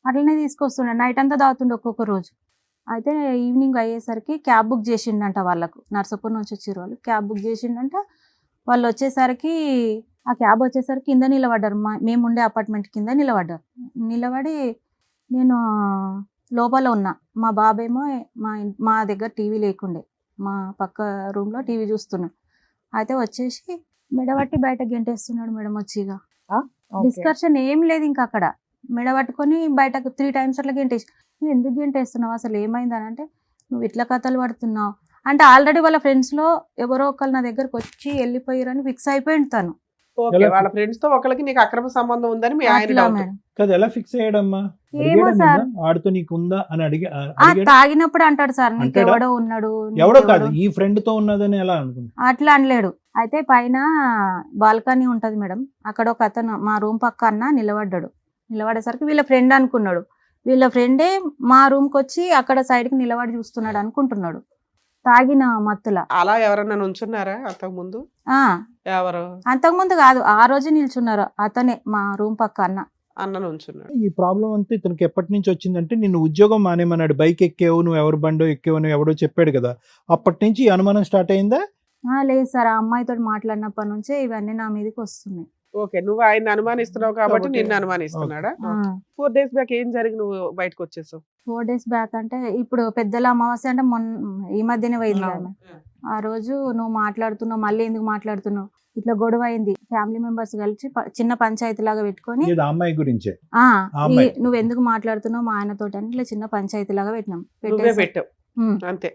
అట్లనే తీసుకొస్తుండే. నైట్ అంతా తాగుతుండే ఒక్కొక్క రోజు. అయితే ఈవినింగ్ అయ్యేసరికి క్యాబ్ బుక్ చేసిండంట వాళ్ళకు, నర్సాపూర్ నుంచి వచ్చారు వాళ్ళు, క్యాబ్ బుక్ చేసిండంట. వాళ్ళు వచ్చేసరికి ఆ క్యాబ్ వచ్చేసరికి కింద నిలబడ్డారు, మేము ఉండే అపార్ట్మెంట్ కింద నిలబడి నేను లోపల ఉన్నా, మా బాబేమో మా దగ్గర టీవీ లేకుండే, మా పక్క రూమ్లో టీవీ చూస్తున్నాడు. అయితే వచ్చేసి మెడబట్టి బయట గెంటేస్తున్నాడు మేడం వచ్చిగా. డిస్కషన్ ఏం లేదు ఇంకా అక్కడ, మెడబట్టుకొని బయటకు 3 times అట్లా గెంటేసి, నువ్వు ఎందుకు గెంటేస్తున్నావు, అసలు ఏమైంది అని అంటే, నువ్వు ఇట్లా కథలు పడుతున్నావు అంటే ఆల్రెడీ వాళ్ళ ఫ్రెండ్స్లో ఎవరో ఒకళ్ళు నా దగ్గరకు వచ్చి వెళ్ళిపోయారని ఫిక్స్ అయిపోయింది తను. ఓకే, ఎలా? వాళ్ళ ఫ్రెండ్స్ తో ఒకరికి నీకు అక్రమ సంబంధం ఉందని మీ ఆయన అట్లా doubt. మేడం. కదా ఎలా ఫిక్స్ అయ్యాడమ్మా? ఏమో అడిగాడా సార్. నిన్ను? ఆడితో నీకు ఉందా అని ఆ అడిగాడు? తాగినప్పుడు అంటాడు సార్, నీకు అంటాడా? ఎవడో ఉన్నాడు, ఎవడో నీకెవడో. కాదు, ఈ ఫ్రెండ్ తో ఉన్నదని ఎలా అనుకున్నా? అట్లా అనలేడు. అయితే పైన బాల్కనీ ఉంటది మేడం, అక్కడ ఒక అతను మా రూమ్ పక్క అన్న నిలబడేసరికి వీళ్ళ ఫ్రెండ్ అనుకున్నాడు. వీళ్ళ ఫ్రెండే మా రూమ్కి వచ్చి అక్కడ సైడ్కి నిలబడి చూస్తున్నాడు అనుకుంటున్నాడు, తాగిన మత్తుల. అలా ఎవరన్నా నుంచున్నారా అంతకు ముందు? ఆ ఎవరు? అంతకుముందు కాదు, ఆ రోజు నిల్చున్నారు, అతనే మా రూమ్ పక్క అన్న. అన్న నుంచున్నాడు. ఈ ప్రాబ్లం అంతా ఇతనికి ఎప్పటి నుంచి వచ్చిందంటే, నిన్ను ఉద్యోగం మానేమన్నాడు, బైక్ ఎక్కేవు, నువ్వు ఎవరు బండో ఎక్కేవు అని ఎవడో చెప్పాడు కదా, అప్పటి నుంచి ఈ అనుమానం స్టార్ట్ అయిందా? లేదు సార్, ఆ అమ్మాయితో మాట్లాడినప్పటి నుంచే ఇవన్నీ నా మీదకి వస్తున్నాయి. ఓకే, నువ్వు ఆయన అనుమానిస్తున్నావు కాబట్టి కాబట్టి- నిన్ను అనుమానిస్తున్నాడా? ఆ, 4 days బ్యాక్ ఏం జరిగి నువ్వు బయటకు వచ్చేసావు? 4 days బ్యాక్ అంటే ఇప్పుడు పెద్దల అమావాస్య అంటే ఈ మధ్యనే పోయింది కదా అవును. మేడం. ఆ రోజు నువ్వు మాట్లాడుతున్నావు, మళ్ళీ ఎందుకు మాట్లాడుతున్నావు, ఇట్లా గొడవ అయింది, ఫ్యామిలీ మెంబర్స్ కలిసి చిన్న పంచాయతీ లాగా పెట్టుకొని, ఇది ఆ అమ్మాయి గురించే. ఆ అమ్మాయి. నువ్వు ఎందుకు మాట్లాడుతున్నావు మా ఆయనతో అని ఇట్లా చిన్న పంచాయతీ లాగా పెట్టినాం. నువ్వే పెట్టావు ఉమ్, అంతే.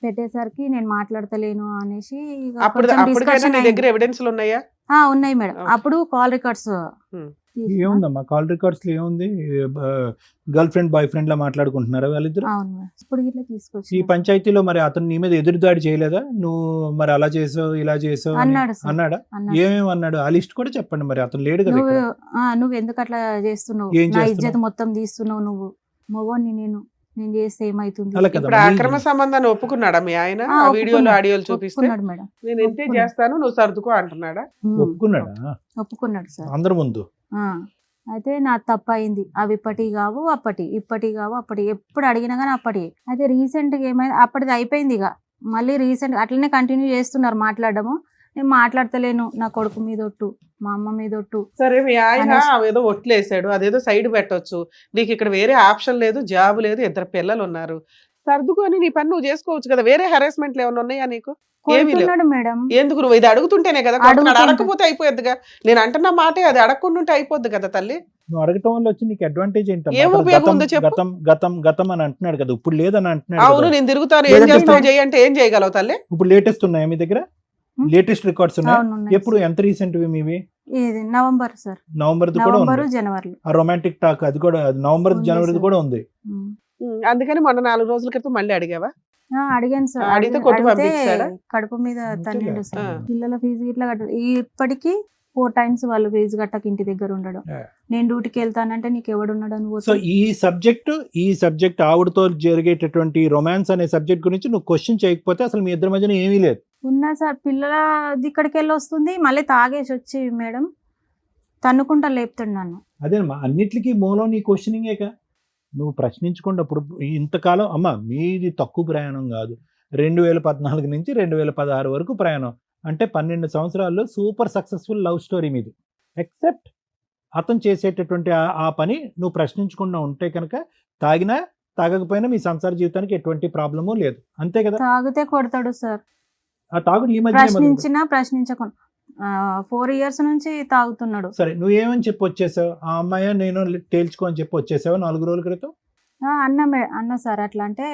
పెట్టేసరికి నేను మాట్లాడతలేను అనేసి ఇక అప్పుడు కొంచెం అప్పటికైనా discussion నీ అయింది. దగ్గర ఎవిడెన్స్లు ఉన్నాయా? ఉన్నాయి మేడం, Okay. అప్పుడు కాల్ రికార్డ్స్ ఏముందమ్మా కాల్ రికార్డ్స్ లో ఏముంది? గర్ల్ ఫ్రెండ్ బాయ్ ఫ్రెండ్ లా మాట్లాడుకుంటున్నారా వాళ్ళిద్దరు? అవును మేడం, ఇప్పుడు ఇట్లా ఈ తీసుకొచ్చి పంచాయతీలో మరి అతను నీ మీద ఎదురుదాడి చేయలేదా? నువ్వు మరి అలా చేసావు ఇలా చేసావు అని? అన్నాడు సార్. అన్నాడా? అన్నాడు. ఏమేమి అన్నాడు? ఆ లిస్ట్ కూడా చెప్పండి, మరి అతను లేడు కదా నువ్వు ఇక్కడ. నువ్వు ఎందుకు అట్లా చేస్తున్నావు, ఏం నా చేస్తున్నావు? ఇజ్జత్ మొత్తం తీస్తున్నావు, నువ్వు మొగోని నేను చేస్తే ఏమైతుంది. అలా కదా. ఇప్పుడు ఆ అక్రమ సంబంధాన్ని ఒప్పుకున్నాడా మీ ఆయన? ఆ, ఆ వీడియోలు ఒప్పుకున్నాడు. ఆడియోలు చూపిస్తే ఒప్పుకున్నాడు మేడం. నేను ఇంతే ఒప్పుకున్నాడు. చేస్తాను నువ్వు సర్దుకో అంటున్నాడా? ఒప్పుకున్నాడా? ఒప్పుకున్నాడు సార్. అందరి ముందు? ఆ, అయితే నా తప్పు అయింది, అవి ఇప్పటి కావు అప్పటి ఎప్పుడు అడిగినా కానీ అప్పటి. అయితే రీసెంట్గా ఏమైంది, అప్పటిది అయిపోయింది ఇక, మళ్ళీ రీసెంట్ అట్లనే కంటిన్యూ చేస్తున్నారు మాట్లాడము. నేను మాట్లాడతలేను, నా కొడుకు మీద ఒట్టు, మా అమ్మ మీద ఒట్టు. సరే, మీ ఆయన అనేసి- ఏదో ఒట్లేసాడు, అదేదో సైడ్ పెట్టొచ్చు, నీకు ఇక్కడ వేరే ఆప్షన్ లేదు, జాబ్ లేదు, 2 పిల్లలు ఉన్నారు, సర్దుకొని నీ పని నువ్వు చేసుకోవచ్చు కదా. వేరే హెరాస్మెంట్లు ఏమైనా ఉన్నాయా నీకు? ఏమీ లేవు. కొడుతున్నాడు మేడం. ఎందుకు నువ్వు ఇది అడుగుతుంటేనే కదా కొడుతున్నాడు? అడుగుతుంటే. అడగకపోతే అయిపోద్దిగా. నేను అంటున్న మాటే అది, అడగకుండా ఉంటే అయిపోద్ది కదా తల్లి. నువ్వు అడగటం వల్ల వచ్చి నీకు అడ్వాంటేజ్ ఏంటమ్మా? ఏం అతను ఉపయోగం గతం ఉందో చెప్పు. గతం గతం గతం అని అంటున్నాడు కదా, ఇప్పుడు లేదని అంటున్నాడు అవును, కదా. నేను తిరుగుతాను, ఏం లేదంటే చేస్తావు ఇప్పుడు- చెయ్యి అంటే ఏం చేయగలవు తల్లి? ఇప్పుడు లేటెస్ట్ ఉన్నాయా మీ దగ్గర? లేటెస్ట్ రికార్డ్స్ ఉన్నాయి? అవును, ఉన్నాయి. ఎప్పుడు ఎంత రీసెంట్ మీవి? ఇది నవంబర్ సార్, నవంబర్ కూడా నవంబరు ఉంది. జనవరి. ఆ రొమాంటిక్ టాక్ అది కూడా నవంబర్ ఉంది జనవరి సార్. కూడా ఉంది. అందుకని మొన్న 4 రోజుల క్రితం మళ్ళీ అడిగావా? అడిగాను సార్. అడిగితే కొట్టి అడిగితే పంపించాడా? కడుపు మీద తన్నిండు సార్. ఆ. పిల్లల ఫీజు ఇట్లా కట్ట ఇప్పటికి 4 times వాళ్ళు ఫీజు కట్టక ఇంటి దగ్గర ఉండడం. Yeah. నేను డ్యూటీకి వెళ్తానంటే నీకు ఎవడున్నాడు అని సో పోతే ఈ సబ్జెక్ట్ ఆవిడతో జరిగేటటువంటి రొమాన్స్ అనే సబ్జెక్ట్ గురించి నువ్వు క్వశ్చన్ చేయకపోతే అసలు మీ ఇద్దరి మధ్యన ఏమీ లేదు. ఉన్నా సార్ పిల్లల ఇక్కడికి వెళ్ళి వస్తుంది మళ్ళీ తాగేసి వచ్చి మేడం తన్నుకుంటా లేపుతాడు నన్ను. అదేనమ్మా, అన్నిటికీ మూలం నీ క్వశ్చనింగేక. నువ్వు ప్రశ్నించకుండా ఇప్పుడు ఇంతకాలం అమ్మ మీది తక్కువ ప్రయాణం కాదు, 2014 నుంచి 2016 వరకు ప్రయాణం అంటే 12 సంవత్సరాల్లో సూపర్ సక్సెస్ఫుల్ లవ్ స్టోరీ మీది. ఎక్సెప్ట్ అతను చేసేటటువంటి ఆ పని నువ్వు ప్రశ్నించకుండా ఉంటే కనుక తాగినా తాగకపోయినా మీ సంసార జీవితానికి ఎటువంటి ప్రాబ్లము లేదు, అంతే కదా. తాగితే కొడతాడు సార్. ఆ తాగుడు ఈ మధ్య ప్రశ్నించినా ప్రశ్నించకుండా 4 years నుంచి తాగుతున్నాడు. సరే, నువ్వేమని చెప్పి వచ్చేసావు? ఆ అమ్మాయి నేను తేల్చుకో అని చెప్పి వచ్చేసావు 4 రోజుల క్రితం. అన్న సార్ అట్లా అంటే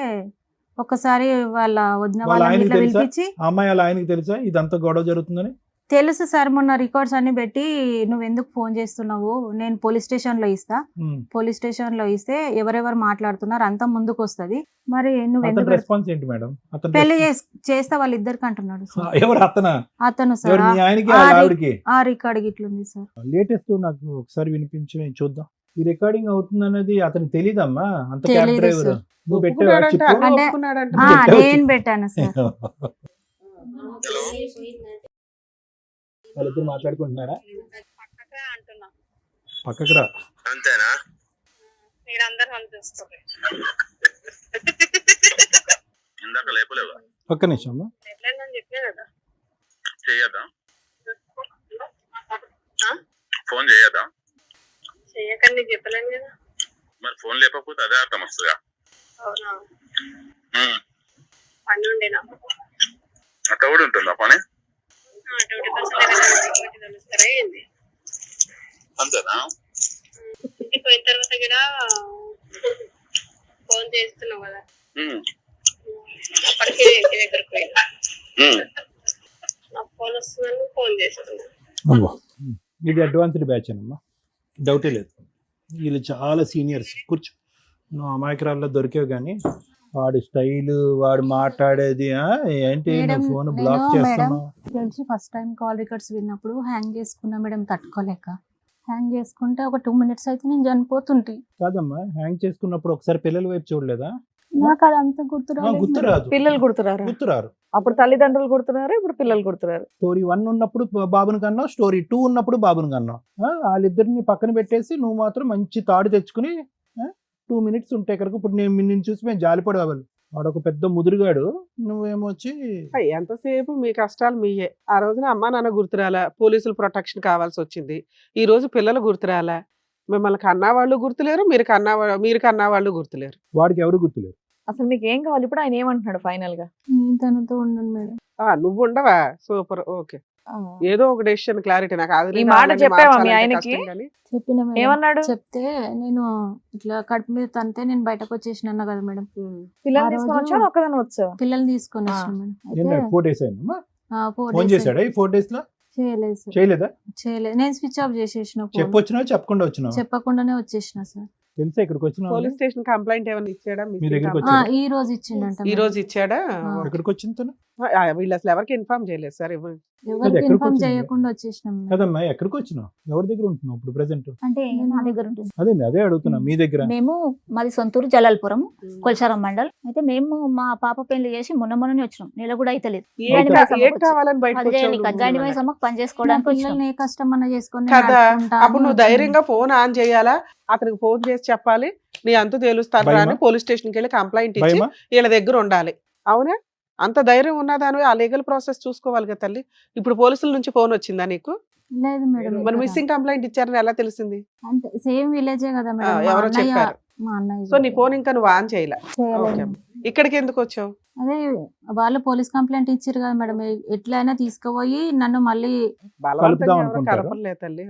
ఒక్కసారి వాళ్ళ వదిన వాళ్ళ వాళ్ళని ఆయనకి ఇట్లా తెలుసా? పిలిపించి ఆ అమ్మాయి అలా ఆయనకి తెలుసా ఇదంతా గొడవ జరుగుతుందని? తెలుసు సార్, మొన్న రికార్డ్స్ అన్ని పెట్టి నువ్వు ఎందుకు ఫోన్ చేస్తున్నావు, నేను పోలీస్ స్టేషన్ లో ఇస్తా, పోలీస్ స్టేషన్ లో ఇస్తే ఎవరెవరు మాట్లాడుతున్నారు అంతా ముందుకు వస్తది, మరి నువ్వు అతని ఎందుకు రెస్పాన్స్ ఏంటి మేడం? అతను పెళ్లి చేస్తా వాళ్ళిద్దరికి అంటున్నాడు సార్. ఎవరు అతను అతను ఎవరు? సార్ మీ ఆయనకి వాళ్ళ ఆవిడకి? ఆ రికార్డ్ ఇట్లుంది సార్. లేటెస్ట్ నాకు ఒకసారి వినిపించి చూద్దాం. ఈ రికార్డింగ్ అవుతుంది అనేది అతనికి తెలీదమ్మా. అంత తెలీదు క్యాబ్ డ్రైవర్ సార్. నువ్వు పెట్టావా ఒప్పుకున్నాడంట, చిప్పు? అన్న అంటే- ఒప్పుకున్నాడంట. నేను పెట్టాను సార్. వాళ్ళిద్దరు మాట్లాడుకుంటున్నారా? పక్కగా అంటున్నా పక్కకు రా. అంతేనా? మీరందరూ నన్ను చూసుకోండి. ఇందాక లేపలేవా? ఒక్క నిమిషం అమ్మా. ఎట్లయిందని చెప్పే కదా. చెయ్యదా? ఆ? ఫోన్ చేయదా? చెయ్యకండి నీకు చెప్పలేను కదా. మరి ఫోన్ లేకపోతే అదే అర్థం వస్తుందా? అవునా, ఉమ్. పని ఉండే నాకు. అక్కడ కూడా ఉంటుందా పని? డ్యూటీ కోసం తెలుస్తారా ఏంది? అంతేనా? ఇంటికి పోయిన తర్వాత కూడా ఫోన్ చేస్తున్నావు కదా, ఉమ్. అప్పటికే ఇంటి దగ్గరకు పోయినా ఉమ్. నాకు ఫోన్ వస్తుందని ఫోన్ చేస్తున్నా. అమ్మో. ఇది అడ్వాన్స్డ్ బ్యాచ్ అనమ్మా, డౌటే లేదు. వీళ్ళు చాలా సీనియర్స్. కూర్చో. నువ్వు అమాయకురాల్లో దొరికేవు కానీ వాడి స్టైల్, వాడు మాట్లాడేది ఏంటి? మేడం, నువ్వు ఫోన్ బ్లాక్ నేను చేస్తున్నావు. తెలిసి ఫస్ట్ టైం కాల్ రికార్డ్స్ విన్నప్పుడు హ్యాంగ్ చేసుకున్నా మేడం, తట్టుకోలేక హ్యాంగ్ చేసుకుంటే ఒక 2 minutes అయితే నేను చనిపోతుంటే. కాదమ్మా, హ్యాంగ్ చేసుకున్నప్పుడు ఒకసారి పిల్లల వైపు చూడలేదా? నాకు అదంతా గుర్తురాలేదు. గుర్తురాదు. పిల్లలు గుర్తురారా? గుర్తురారు. అప్పుడు తల్లిదండ్రులు గుర్తున్నారు, ఇప్పుడు పిల్లలు గుర్తున్నారు. స్టోరీ 1 ఉన్నప్పుడు బాబుని కన్నావు, స్టోరీ 2 ఉన్నప్పుడు బాబుని కన్నావు. వాళ్ళిద్దరిని పక్కన పెట్టేసి నువ్వు మాత్రం మంచి తాడు తెచ్చుకుని 2 minutes ఉంటే కనుక ఇప్పుడు నిన్ను చూసి మేము జాలిపడేవాళ్ళు. వాడు ఒక పెద్ద ముదురుగాడు, నువ్వేమో వచ్చి అయ్, ఎంతసేపు మీ కష్టాలు మీయే. ఆ రోజున అమ్మా నాన్న గుర్తురాలా, పోలీసుల ప్రొటెక్షన్ కావాల్సి వచ్చింది. ఈ రోజు పిల్లలు గుర్తురాలా, మిమ్మల్ని కన్నా వాళ్ళు గుర్తులేరు, మీరు కన్నా వాళ్ళు గుర్తులేరు. వాడికి ఎవరు గుర్తులేరు. అసలు మీకు ఏం కావాలి ఇప్పుడు? ఆయన ఏమంటున్నాడు ఫైనల్ గా? నేను తనతో ఉన్నాను మేడం. నువ్వు ఉండవా? Super, okay. ఏదో ఒక డెసిషన్ క్లారిటీ. నాకు అది ఈ మాట చెప్పావా మీ ఆయనకి? చెప్పిన మేడం. ఏమన్నాడు? చెప్తే నేను ఇట్లా కడుపు మీద తంతే నేను బయటకు వచ్చేసిన అన్నా కదా మేడం. పిల్లల్ని ఆ తీసుకొని రోజు- వచ్చావు, ఒక్కదాని వచ్చావు? పిల్లల్ని తీసుకొని వచ్చిన మేడం. అయితే 4 days అయిందమ్మా. 4 ఫోన్ days చేశాడా ఈ 4 days లో? చేయలేదు సార్, చేయలేదా? చేయలేదు. నేను స్విచ్ ఆఫ్ చేసేసిన phone. చెప్పొచ్చినావు చెప్పకుండా వచ్చినావు? చెప్పకుండానే వచ్చేసిన సార్. తెలుసా ఇక్కడికి వచ్చినావు? పోలీస్ స్టేషన్ కంప్లైంట్ ఏమైనా ఇచ్చాడా? మీ దగ్గరికి missing వచ్చాడా? complaint? ఈ రోజు ఇచ్చిండంట ఈ మేడం. రోజు ఇచ్చాడా? ఎక్కడికి వచ్చింది తను? వీళ్ళు అసలు ఎవరికి ఇన్ఫార్మ్ చేయలేదు సార్. ఎవరికి ఎక్కడికి ఇన్ఫార్మ్ వచ్చింది? చేయకుండా వచ్చేసినాం మేడం. కదమ్మా, ఎక్కడికి వచ్చినావు? ఎవరి దగ్గర ఉంటున్నావు ఇప్పుడు ప్రెసెంట్? అంటే నా దగ్గర ఉంటుంది. అదే అడుగుతున్నా, మీ దగ్గర. మేము మాది సొంతూరు జలాల్పురం, కొల్చారం మండల్. అయితే మేము మా పాప పెళ్లి చేసి మొన్ననే వచ్చినాం, నెల కూడా అయితే లేదు. ఏం కావాలని బయటకు జాయిన్ వచ్చావు? అమ్మకు పని నా చేసుకోవడానికి వచ్చినాం. పిల్లల్ని ఏ కష్టం అన్నా చేసుకొని కదా, నడుపుకుంటా అప్పుడు అని నువ్వు వచ్చినాం. ధైర్యంగా ఫోన్ ఆన్ చేయాలా, అతనికి ఫోన్ చేసి చెప్పాలి, నీ అంతు తేలుస్తాను రా అని భయమా? పోలీస్ స్టేషన్కి వెళ్ళి కంప్లైంట్ ఇచ్చి భయమా? వీళ్ళ దగ్గర ఉండాలి. అవునా? అంత ధైర్యం ఉన్నదాని ఆ లీగల్ ప్రాసెస్ చూసుకోవాలి కదా తల్లి. ఇప్పుడు పోలీసుల నుంచి ఫోన్ వచ్చిందా నీకు? లేదు మేడం. మరి ఇక్కడ. మిస్సింగ్ కంప్లైంట్ ఇచ్చారని ఎలా తెలిసింది? అంటే సేమ్ విలేజే కదా మేడం. మా ఎవరో అన్నయ్య- చెప్పారు. మా అన్నయ్య సో నీ చెప్పారు. ఫోన్ ఇంకా నువ్వు ఆన్ చేయలే. చేయలేదు. ఓకే. ఇక్కడికి ఎందుకు వచ్చావు? అదే వాళ్ళు పోలీస్ కంప్లైంట్ ఇచ్చారు కదా మేడం, ఎట్లయినా తీసుకుపోయి నన్ను మళ్ళీ బలవంతంగా కలుపుదాం ఎవరు అనుకుంటారా? కలపలే తల్లి.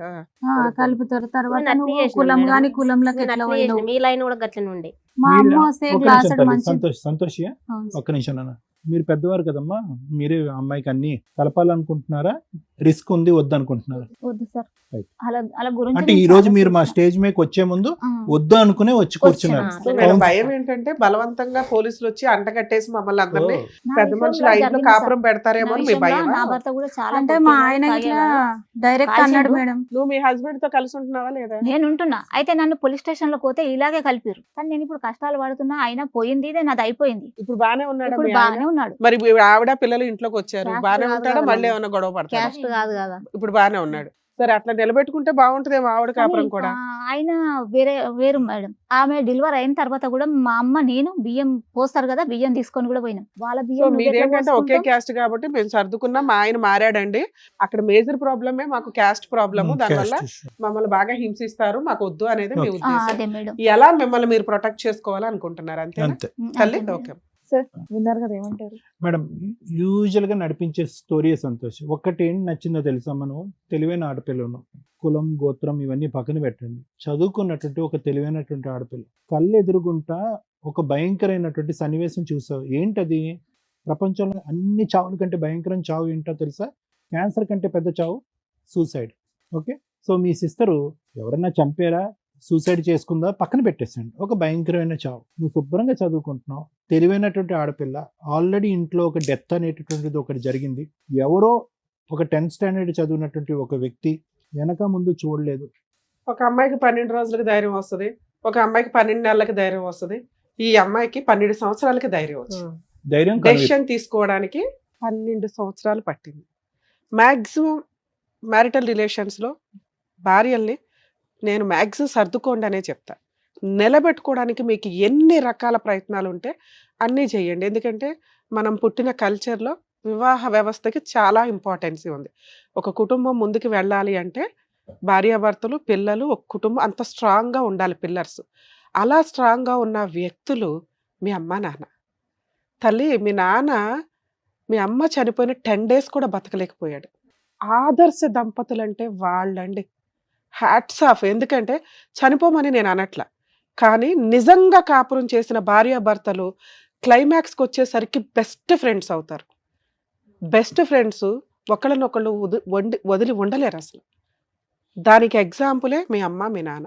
కలుపుతారు. తర్వాత నేను అట్లే నువ్వు చేసిన కులం మేడం. గాని కులంలోకి నేను ఎట్లా అట్లే పోయినావు? చేసిన. మీ లైన్ కూడా గట్లనే ఉండే. మా అమ్మ వస్తే ఒక్క గ్లాస్ నిమిషం తల్లి, మంచి సంతోషియా అవును సార్. ఒక్క నిమిషం నాన్న. మీరు పెద్దవారు కదమ్మా, మీరే అమ్మాయికి అన్ని కలపాలనుకుంటున్నారా? రిస్క్ ఉంది వద్దనుకుంటున్నారా? వద్దు సార్, Right. అలా గురించి అంటే నేను ఈ రోజు చాలా మీరు మా చూసిన. స్టేజ్ మీదకి వచ్చే ముందు ఆ, వద్దు అనుకునే వచ్చి కూర్చున్నారు. వచ్చాను. సో వీళ్ళ అవును. భయం ఏంటంటే బలవంతంగా పోలీసులు వచ్చి అంటగట్టేసి మమ్మల్ని అందరినీ నా పెద్ద విషయంలో మనుషులు ఆ ఇంట్లో జరిగింది కాపురం సార్. పెడతారేమో నా అని మీ విషయంలో భయం. నా భర్త కూడా చాలా అంటే మా కొట్టేవాడు, ఆయన ఇట్లా తాగేవాడు. డైరెక్ట్ కాల్చిండు. అన్నాడు మేడం. నువ్వు మీ హస్బెండ్ తో కలిసి ఉంటున్నావా లేదా? నేను ఉంటున్నా, అయితే నన్ను పోలీస్ స్టేషన్ లో పోతే ఇలాగే కలిపారు. కానీ నేను ఇప్పుడు కష్టాలు పడుతున్నా, అయినా పోయింది ఇదే నాది అయిపోయింది. ఇప్పుడు బానే ఉన్నాడా ఇప్పుడు మీ ఆయన? బాగానే ఉన్నాడు. మరి ఇప్పుడు ఆవిడ పిల్లలు ఇంట్లోకి వచ్చారు, Caste బానే కాదు ఉంటాడా? కదా మళ్ళీ మరి. ఏమన్నా గొడవ పడతాడా? క్యాస్ట్ కాదు కదా. ఇప్పుడు బానే ఉన్నాడు. సరే, అట్లా నిలబెట్టుకుంటే బాగుంటదేమో ఆవిడ కాపురం కానీ, కూడా. ఆయన వేరు మేడం. ఆమె డెలివరీ అయిన తర్వాత కూడా మా అమ్మ నేను బియ్యం పోస్తారు కదా, బియ్యం తీసుకొని కూడా పోయినాం. వాళ్ళ సో బియ్యం నువ్వు ఎట్లా మీరేంటంటే ఒకే పోసుకుంటావు? క్యాస్ట్ కాబట్టి మేము సర్దుకున్నాం. మా ఆయన మారాడండి. అక్కడ మేజర్ ప్రాబ్లమే మాకు క్యాస్ట్ ప్రాబ్లము. దానివల్ల Caste issue. మమ్మల్ని బాగా హింసిస్తారు, మాకు వద్దు అనేది మీ Okay. ఉద్దేశం. అదే మేడం. ఎలా మిమ్మల్ని మీరు ప్రొటెక్ట్ చేసుకోవాలి అనుకుంటున్నారు, అంతేనా అంతే తల్లి? అంతే మేడం. ఓకే. సార్ విన్నారు కదా, ఏమంటారు? మేడం. యూజువల్ గా నడిపించే స్టోరీ సంతోష్. ఒక్కటి ఏంటి నచ్చిందో తెలుసా, మనం తెలివైన ఆడపిల్లను, కులం గోత్రం ఇవన్నీ పక్కన పెట్టండి, చదువుకున్నటువంటి ఒక తెలివైనటువంటి ఆడపిల్ల కళ్ళు ఎదురుగుంటా ఒక భయంకరమైనటువంటి సన్నివేశం చూసావు. ఏంటది? ప్రపంచంలో అన్ని చావుల కంటే భయంకరమైన చావు ఏంటో తెలుసా? క్యాన్సర్ కంటే పెద్ద చావు సూసైడ్. ఓకే, సో మీ సిస్టరు ఎవరన్నా చంపారా, సూసైడ్ చేసుకుందా, పక్కన పెట్టేసండి. ఒక భయంకరమైన చావు. నువ్వు శుభ్రంగా చదువుకుంటున్నావు, తెలివైనటువంటి ఆడపిల్ల, ఆల్రెడీ ఇంట్లో ఒక డెత్ అనేటటువంటిది ఒకటి జరిగింది. ఎవరో ఒక 10th స్టాండర్డ్ చదివినటువంటి ఒక వ్యక్తి వెనక ముందు చూడలేదు. ఒక అమ్మాయికి 12 రోజులకి ధైర్యం వస్తుంది, ఒక అమ్మాయికి 12 నెలలకి ధైర్యం వస్తుంది. ఈ అమ్మాయికి 12 సంవత్సరాలకి ధైర్యం వచ్చింది. ధైర్యం డెసిషన్ తీసుకోవడానికి 12 సంవత్సరాలు పట్టింది. మ్యాక్సిమం మ్యారిటల్ రిలేషన్స్లో భార్యల్ని నేను మ్యాక్సిమం సర్దుకోండి అనే చెప్తా. నిలబెట్టుకోవడానికి మీకు ఎన్ని రకాల ప్రయత్నాలు ఉంటే అన్నీ చేయండి. ఎందుకంటే మనం పుట్టిన కల్చర్లో వివాహ వ్యవస్థకి చాలా ఇంపార్టెన్సీ ఉంది. ఒక కుటుంబం ముందుకు వెళ్ళాలి అంటే భార్యాభర్తలు, పిల్లలు, ఒక కుటుంబం అంత స్ట్రాంగ్గా ఉండాలి, పిల్లర్స్. అలా స్ట్రాంగ్గా ఉన్న వ్యక్తులు మీ అమ్మ నాన్న. తల్లి, మీ నాన్న మీ అమ్మ చనిపోయిన 10 days కూడా బతకలేకపోయాడు. ఆదర్శ దంపతులు అంటే వాళ్ళండి. Hats off. ఎందుకంటే చనిపోమని నేను అనట్లా, కానీ నిజంగా కాపురం చేసిన భార్యాభర్తలు క్లైమాక్స్కి వచ్చేసరికి బెస్ట్ ఫ్రెండ్స్ అవుతారు. బెస్ట్ ఫ్రెండ్స్ ఒకళ్ళనొకళ్ళు వదిలి ఉండలేరు అసలు. దానికి ఎగ్జాంపులే మీ అమ్మ మీ నాన్న.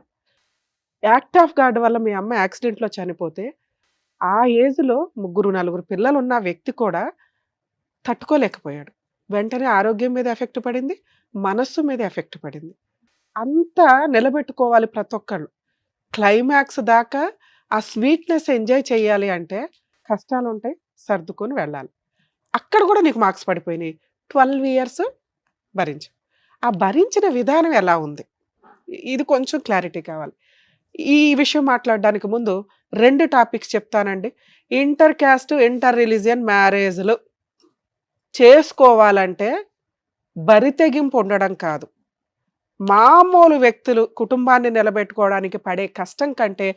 యాక్ట్ ఆఫ్ గాడ్ వల్ల మీ అమ్మ యాక్సిడెంట్లో చనిపోతే ఆ ఏజ్లో 3-4 పిల్లలు ఉన్న వ్యక్తి కూడా తట్టుకోలేకపోయాడు. వెంటనే ఆరోగ్యం మీద ఎఫెక్ట్ పడింది, మనస్సు మీద ఎఫెక్ట్ పడింది. అంతా నిలబెట్టుకోవాలి ప్రతి ఒక్కళ్ళు. క్లైమాక్స్ దాకా ఆ స్వీట్నెస్ ఎంజాయ్ చేయాలి అంటే కష్టాలు ఉంటాయి, సర్దుకొని వెళ్ళాలి. అక్కడ కూడా నీకు మార్క్స్ పడిపోయినాయి. 12 years భరించు. ఆ భరించిన విధానం ఎలా ఉంది, ఇది కొంచెం క్లారిటీ కావాలి. ఈ విషయం మాట్లాడడానికి ముందు 2 టాపిక్స్ చెప్తానండి. ఇంటర్ క్యాస్ట్, ఇంటర్ రిలీజియన్ మ్యారేజ్లు చేసుకోవాలంటే బరితెగింపు ఉండడం కాదు, మామూలు వ్యక్తులు కుటుంబాన్ని నిలబెట్టుకోవడానికి పడే కష్టం కంటే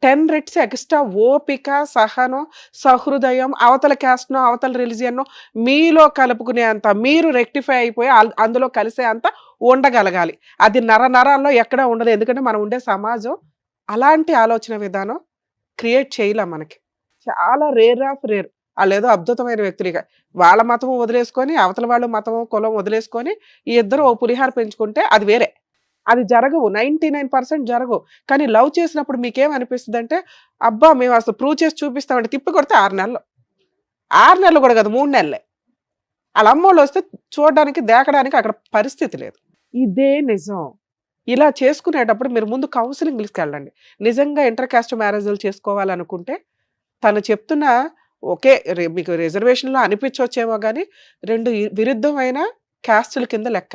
10 రెట్స్ ఎక్స్ట్రా ఓపిక, సహనం, సహృదయం, అవతల క్యాస్ట్నో అవతల రిలీజియన్నో మీలో కలుపుకునే అంత, మీరు రెక్టిఫై అయిపోయి అందులో కలిసే అంత ఉండగలగాలి. అది నరాల్లో ఎక్కడా ఉండదు. ఎందుకంటే మనం ఉండే సమాజం అలాంటి ఆలోచన విధానం క్రియేట్ చేయలేం. మనకి చాలా రేర్ ఆఫ్ రేర్. వాళ్ళు ఏదో అద్భుతమైన వ్యక్తులుగా వాళ్ళ మతం వదిలేసుకొని అవతల వాళ్ళు మతం కులం వదిలేసుకొని ఈ ఇద్దరు ఓ పులిహార పెంచుకుంటే అది వేరే. అది జరగవు, 99% జరగవు. కానీ లవ్ చేసినప్పుడు మీకేమనిపిస్తుంది అంటే, అబ్బా మేము అసలు ప్రూవ్ చేసి చూపిస్తామంటే తిప్పి కొడితే 6 నెలలు, 6 నెలలు కూడా కాదు 3 నెలలే. వాళ్ళ అమ్మోళ్ళు వస్తే చూడడానికి దేకడానికి అక్కడ పరిస్థితి లేదు. ఇదే నిజం. ఇలా చేసుకునేటప్పుడు మీరు ముందు కౌన్సిలింగ్కి వెళ్ళండి. నిజంగా ఇంటర్ కాస్ట్ మ్యారేజ్లు చేసుకోవాలనుకుంటే తను చెప్తున్న ఓకే, మీకు రిజర్వేషన్లో అనిపించవచ్చేమో కానీ 2 విరుద్ధమైన క్యాస్టుల కింద లెక్క.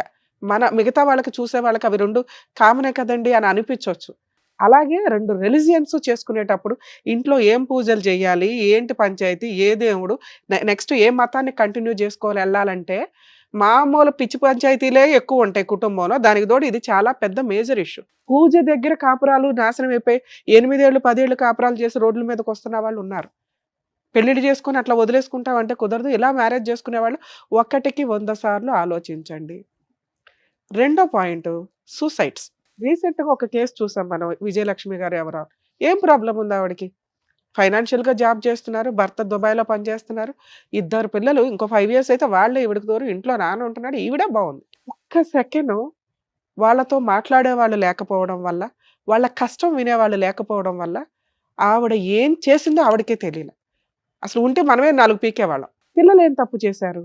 మిగతా వాళ్ళకి చూసే వాళ్ళకి అవి 2 కామనే కదండి అని అనిపించవచ్చు. అలాగే 2 రిలీజియన్స్ చేసుకునేటప్పుడు ఇంట్లో ఏం పూజలు చేయాలి, ఏంటి పంచాయతీ, ఏ దేవుడు, నెక్స్ట్ ఏ మతాన్ని కంటిన్యూ చేసుకోవాలి వెళ్ళాలంటే మామూలు పిచ్చి పంచాయతీలే ఎక్కువ ఉంటాయి కుటుంబంలో. దానికి తోడు ఇది చాలా పెద్ద మేజర్ ఇష్యూ. పూజ దగ్గర కాపురాలు నాశనం అయిపోయి 8 ఏళ్ళు 10 ఏళ్ళు కాపురాలు చేసి రోడ్ల మీదకి వస్తున్న వాళ్ళు ఉన్నారు. పెళ్లిళ్ళు చేసుకుని అట్లా వదిలేసుకుంటామంటే కుదరదు. ఇలా మ్యారేజ్ చేసుకునే వాళ్ళు 1కి 100 సార్లు ఆలోచించండి. 2వ పాయింట్, సూసైడ్స్. రీసెంట్గా ఒక కేసు చూసాం మనం, విజయలక్ష్మి గారు ఎవరో. ఏం ప్రాబ్లం ఉంది ఆవిడకి? ఫైనాన్షియల్గా జాబ్ చేస్తున్నారు, భర్త దుబాయ్లో పనిచేస్తున్నారు, 2 పిల్లలు, ఇంకో 5 years అయితే వాళ్ళే ఈవిడకి దూరం, ఇంట్లో నాన్న ఉంటున్నాడు, ఈవిడే బాగుంది. ఒక్క సెకండ్ వాళ్ళతో మాట్లాడే వాళ్ళు లేకపోవడం వల్ల, వాళ్ళ కష్టం వినేవాళ్ళు లేకపోవడం వల్ల ఆవిడ ఏం చేసిందో ఆవిడకే తెలియదు. అసలు ఉంటే మనమే 4 పీకేవాళ్ళం. పిల్లలు ఏం తప్పు చేశారు?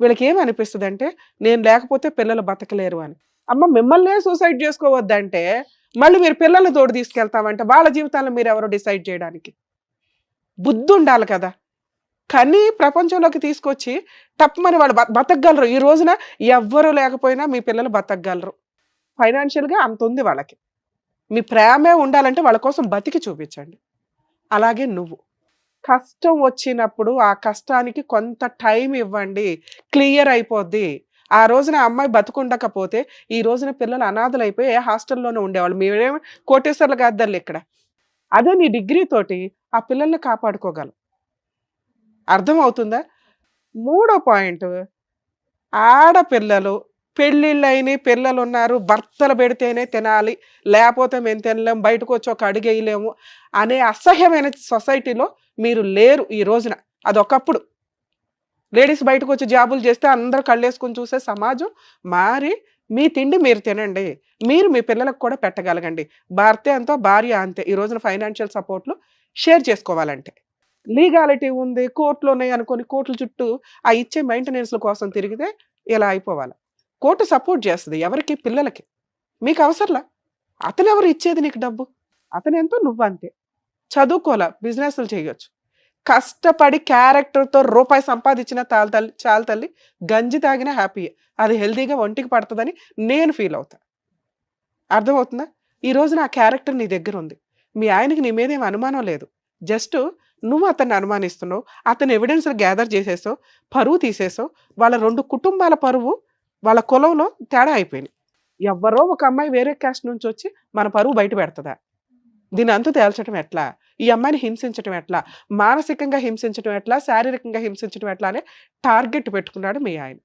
వీళ్ళకి ఏమి అనిపిస్తుంది అంటే, నేను లేకపోతే పిల్లలు బతకలేరు అని. అమ్మ, మిమ్మల్నే సూసైడ్ చేసుకోవద్దంటే మళ్ళీ మీరు పిల్లల్ని తోడు తీసుకెళ్తామంటే వాళ్ళ జీవితాలను మీరు ఎవరో డిసైడ్ చేయడానికి బుద్ధి ఉండాలి కదా. కని ప్రపంచంలోకి తీసుకొచ్చి తప్పమని వాళ్ళు బతకగలరు. ఈ రోజున ఎవ్వరు లేకపోయినా మీ పిల్లలు బతకగలరు. ఫైనాన్షియల్గా అంత ఉంది వాళ్ళకి. మీ ప్రేమే ఉండాలంటే వాళ్ళ కోసం బతికి చూపించండి. అలాగే నువ్వు కష్టం వచ్చినప్పుడు ఆ కష్టానికి కొంత టైం ఇవ్వండి, క్లియర్ అయిపోద్ది. ఆ రోజున అమ్మాయి బతుకుండకపోతే ఈ రోజున పిల్లలు అనాథలు అయిపోయి ఏ హాస్టల్లోనే ఉండేవాళ్ళు. మీరేమో కోటేశ్వర్లు కాద్దళ్ళు ఇక్కడ. అదే నీ డిగ్రీ తోటి ఆ పిల్లల్ని కాపాడుకోగలవు. అర్థమవుతుందా? మూడో పాయింట్, ఆడపిల్లలు పెళ్ళిళ్ళైన పిల్లలు ఉన్నారు, భర్తలు పెడితేనే తినాలి, లేకపోతే మేము తినలేము, బయటకు వచ్చి ఒక అడుగు వేయలేము అనే అసహ్యమైన సొసైటీలో మీరు లేరు ఈ రోజున. అదొకప్పుడు లేడీస్ బయటకు వచ్చి జాబులు చేస్తే అందరూ కళ్ళేసుకుని చూసే సమాజం మారి మీ తిండి మీరు తినండి, మీరు మీ పిల్లలకు కూడా పెట్టగలగండి. భర్త ఎంతో భార్య అంతే. ఈ రోజున ఫైనాన్షియల్ సపోర్ట్లు షేర్ చేసుకోవాలంటే లీగాలిటీ ఉంది, కోర్టులు ఉన్నాయి అనుకొని కోర్టుల చుట్టూ ఆ ఇచ్చే మెయింటెనెన్స్ల కోసం తిరిగితే ఇలా అయిపోవాలి. కోర్టు సపోర్ట్ చేస్తుంది ఎవరికి? పిల్లలకి. మీకు అవసరంలా. అతను ఎవరు ఇచ్చేది నీకు డబ్బు? అతను ఎంతో నువ్వు అంతే. చదువుకోలే, బిజినెస్లు చేయొచ్చు. కష్టపడి క్యారెక్టర్తో రూపాయి సంపాదించిన చాలు తల్లి, గంజి తాగినా హ్యాపీయే. అది హెల్తీగా ఒంటికి పడుతుందని నేను ఫీల్ అవుతా. అర్థమవుతుందా? ఈ రోజున ఆ క్యారెక్టర్ నీ దగ్గర ఉంది. మీ ఆయనకి నీ మీద ఏం అనుమానం లేదు. జస్ట్ నువ్వు అతన్ని అనుమానిస్తున్నావు, అతను ఎవిడెన్స్లు గ్యాదర్ చేసేసావు, పరువు తీసేసావు. వాళ్ళ 2 కుటుంబాల పరువు వాళ్ళ కులంలో తేడా అయిపోయింది. ఎవరో ఒక అమ్మాయి వేరే క్యాస్ట్ నుంచి వచ్చి మన పరువు బయట పెడుతుందా? దీని అంతు తేల్చడం ఎట్లా? ఈ అమ్మాయిని హింసించడం ఎట్లా? మానసికంగా హింసించడం ఎట్లా? శారీరకంగా హింసించడం ఎట్లా అనే టార్గెట్ పెట్టుకున్నాడు మీ ఆయన.